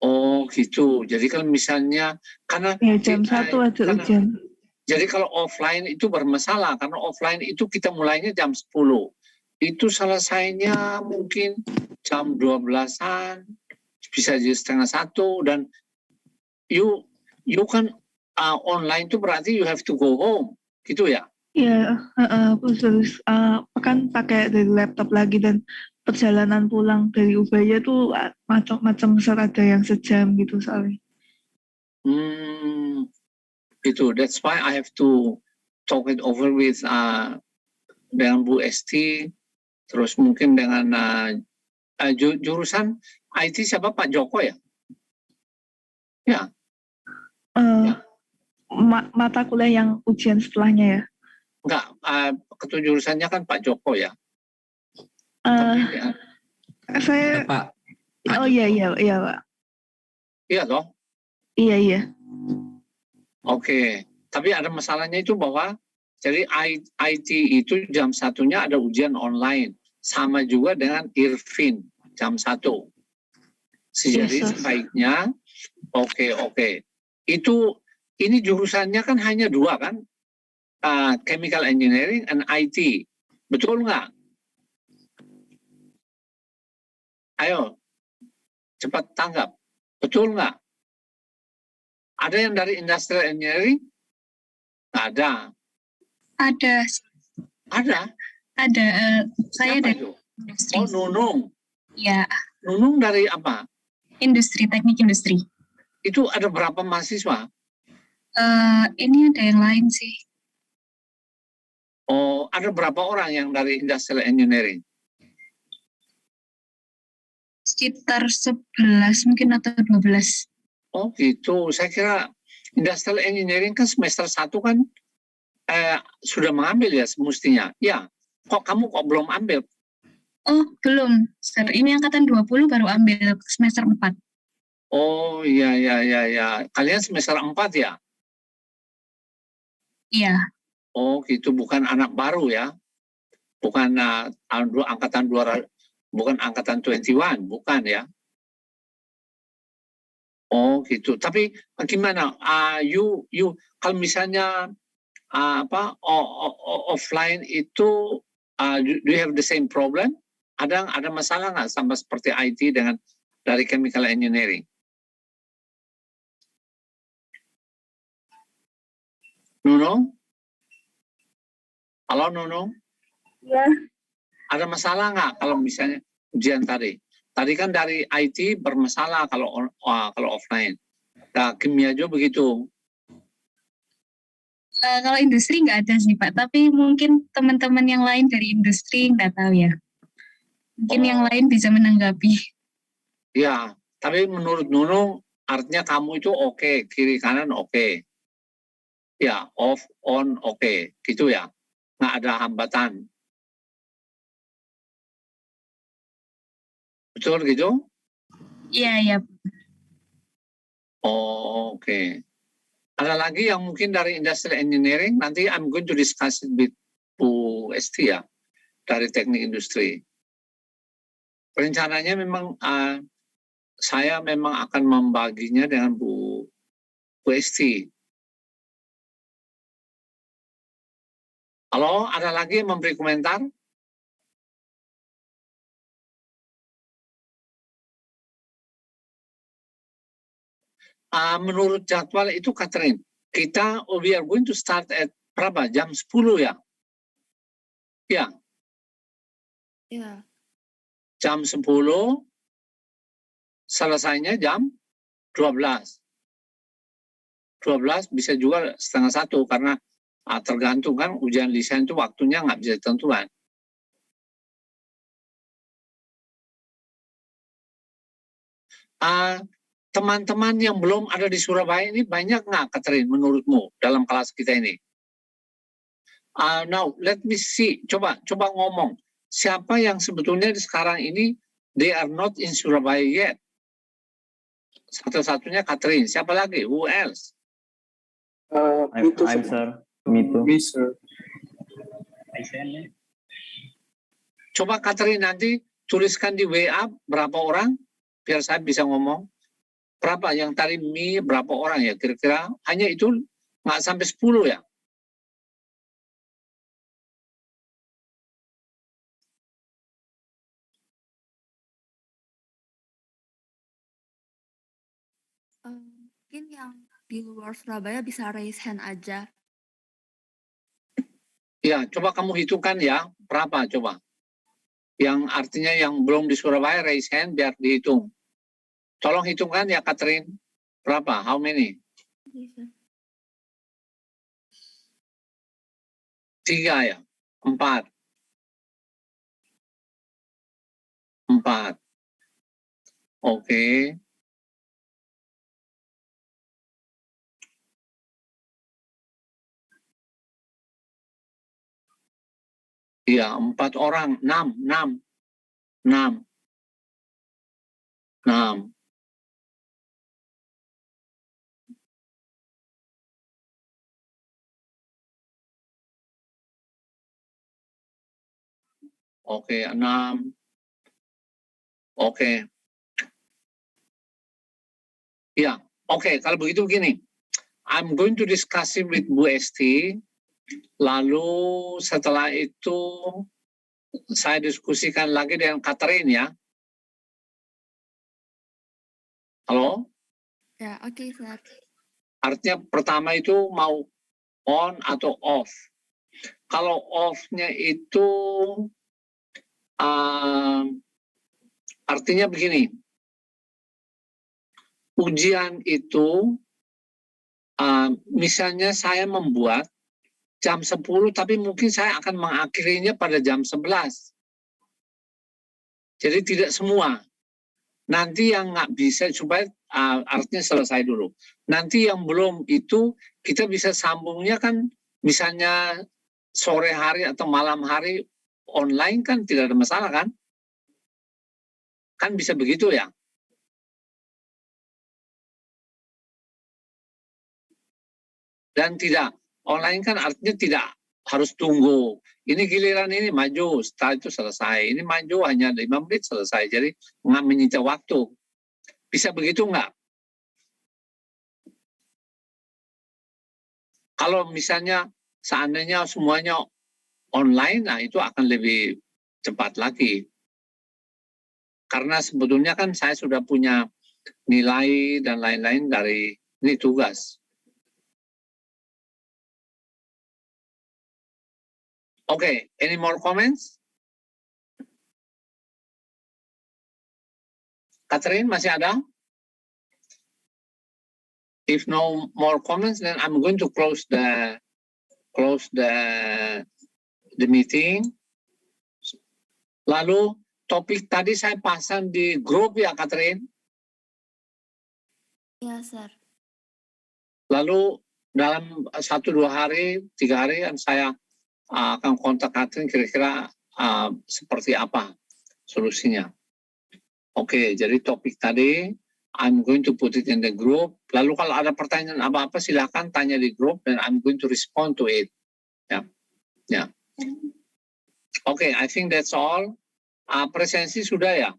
Oh gitu. Jadi kalau misalnya karena jam 1 ada ujian. Jadi kalau offline itu bermasalah karena offline itu kita mulainya jam 10. Itu selesainya mungkin jam 12-an, bisa jadi 12:30 dan you kan online itu berarti you have to go home, gitu ya? Iya, terus kan pakai dari laptop lagi dan perjalanan pulang dari Ubaya tuh macam-macam, ada yang sejam gitu soalnya. Itu, that's why I have to talk it over with dengan Bu Esti, terus mungkin dengan jurusan IT siapa, Pak Joko ya? Ya. Mata kuliah yang ujian setelahnya ya? Enggak, ketua jurusannya kan Pak Joko ya? Saya Pak. Oh iya Pak. Iya toh? Iya. Oke. Tapi ada masalahnya itu bahwa jadi IT itu jam 1-nya ada ujian online. Sama juga dengan Irvin jam 1. Jadi sebaiknya oke. Ini jurusannya kan hanya 2 kan? Chemical Engineering and IT. Betul nggak? Ayo, cepat tanggap. Betul nggak? Ada yang dari Industrial Engineering? Nggak ada. Ada. Ada? Ada. Saya Siapa dari itu? industri. Oh, Nunung. Ya, Nunung dari apa? industri, teknik industri. Itu ada berapa mahasiswa? Ini ada yang lain sih. Oh, ada berapa orang yang dari Industrial Engineering? Sekitar 11 mungkin atau 12. Oh gitu, saya kira Industrial Engineering kan semester 1 kan sudah mengambil ya semestinya. Ya, kok kamu belum ambil? Oh, belum. Sir, ini angkatan 20 baru ambil semester 4. Oh iya. Kalian semester 4 ya? Iya. Oh gitu, bukan anak baru ya? Bukan angkatan 200, bukan angkatan 21, bukan ya? Oh gitu. Tapi gimana? You kalau misalnya offline itu do you have the same problem? Ada masalah nggak sama seperti IT dengan dari Chemical Engineering? Nuno? Halo Nuno? Ya. Ada masalah nggak kalau misalnya ujian tadi? Tadi kan dari IT bermasalah kalau offline. Nah, kimia juga begitu. Kalau industri nggak ada sih Pak, tapi mungkin teman-teman yang lain dari industri nggak tahu ya. Mungkin yang lain bisa menanggapi. Ya, tapi menurut Nuno artinya kamu itu oke, kiri kanan oke. Ya, off, on oke, gitu ya. Nggak ada hambatan. Betul gitu? Iya. Oh, oke. Ada lagi yang mungkin dari Industrial Engineering, nanti I'm going to discuss it with Bu Esti ya, dari teknik industri. Rencananya memang saya memang akan membaginya dengan Bu Esti. Halo, ada lagi yang memberi komentar? Menurut jadwal itu Catherine, we are going to start at berapa? Jam 10 ya? Ya. Yeah. Jam 10, selesainya jam 12. 12 bisa juga setengah 1 karena tergantung kan ujian lisan itu waktunya nggak bisa ditentukan. Teman-teman yang belum ada di Surabaya ini banyak nggak, Catherine, menurutmu dalam kelas kita ini? Now, let me see. Coba ngomong. Siapa yang sebetulnya sekarang ini they are not in Surabaya yet? Satu-satunya Catherine. Siapa lagi? Who else? I'm sir. Me too. Me, sir. Coba Catherine nanti tuliskan di WA berapa orang, biar saya bisa ngomong. Berapa yang tadi me berapa orang ya kira-kira? Hanya itu nggak sampai 10 ya? Mungkin yang di luar Surabaya bisa raise hand aja. Ya, coba kamu hitungkan ya, berapa coba? Yang artinya yang belum di Surabaya raise hand biar dihitung. Tolong hitungkan ya Catherine. Berapa? How many? 3 ya? 4. 4. Oke. Iya, 4 orang. 6. Oke, 6. Oke. Ya, oke. Kalau begitu begini. I'm going to discuss it with Bu Esti. Lalu setelah itu saya diskusikan lagi dengan Catherine ya. Halo? Ya, oke, sir. Artinya pertama itu mau on atau off. Kalau off-nya itu artinya begini. Ujian itu misalnya saya membuat jam 10 tapi mungkin saya akan mengakhirinya pada jam 11. Jadi tidak semua. Nanti yang nggak bisa supaya artinya selesai dulu. Nanti yang belum itu kita bisa sambungnya kan misalnya sore hari atau malam hari online kan tidak ada masalah kan? Kan bisa begitu ya? Dan tidak, online kan artinya tidak harus tunggu. Ini giliran ini maju, setelah itu selesai. Ini maju hanya 5 menit selesai, jadi nggak menyita waktu. Bisa begitu nggak? Kalau misalnya seandainya semuanya online, nah itu akan lebih cepat lagi. Karena sebetulnya kan saya sudah punya nilai dan lain-lain dari ini tugas. Okay, any more comments? Catherine, masih ada? If no more comments, then I'm going to close the meeting. Lalu topik tadi saya pasang di grup ya, Catherine. Ya, sir. Lalu dalam 1-2 hari, 3 hari saya akan kontak Catherine kira-kira seperti apa solusinya. Oke, jadi topik tadi I'm going to put it in the group. Lalu kalau ada pertanyaan apa-apa silakan tanya di grup dan I'm going to respond to it. Ya, ya. Oke, I think that's all. Presensi sudah ya.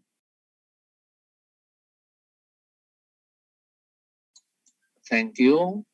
Thank you.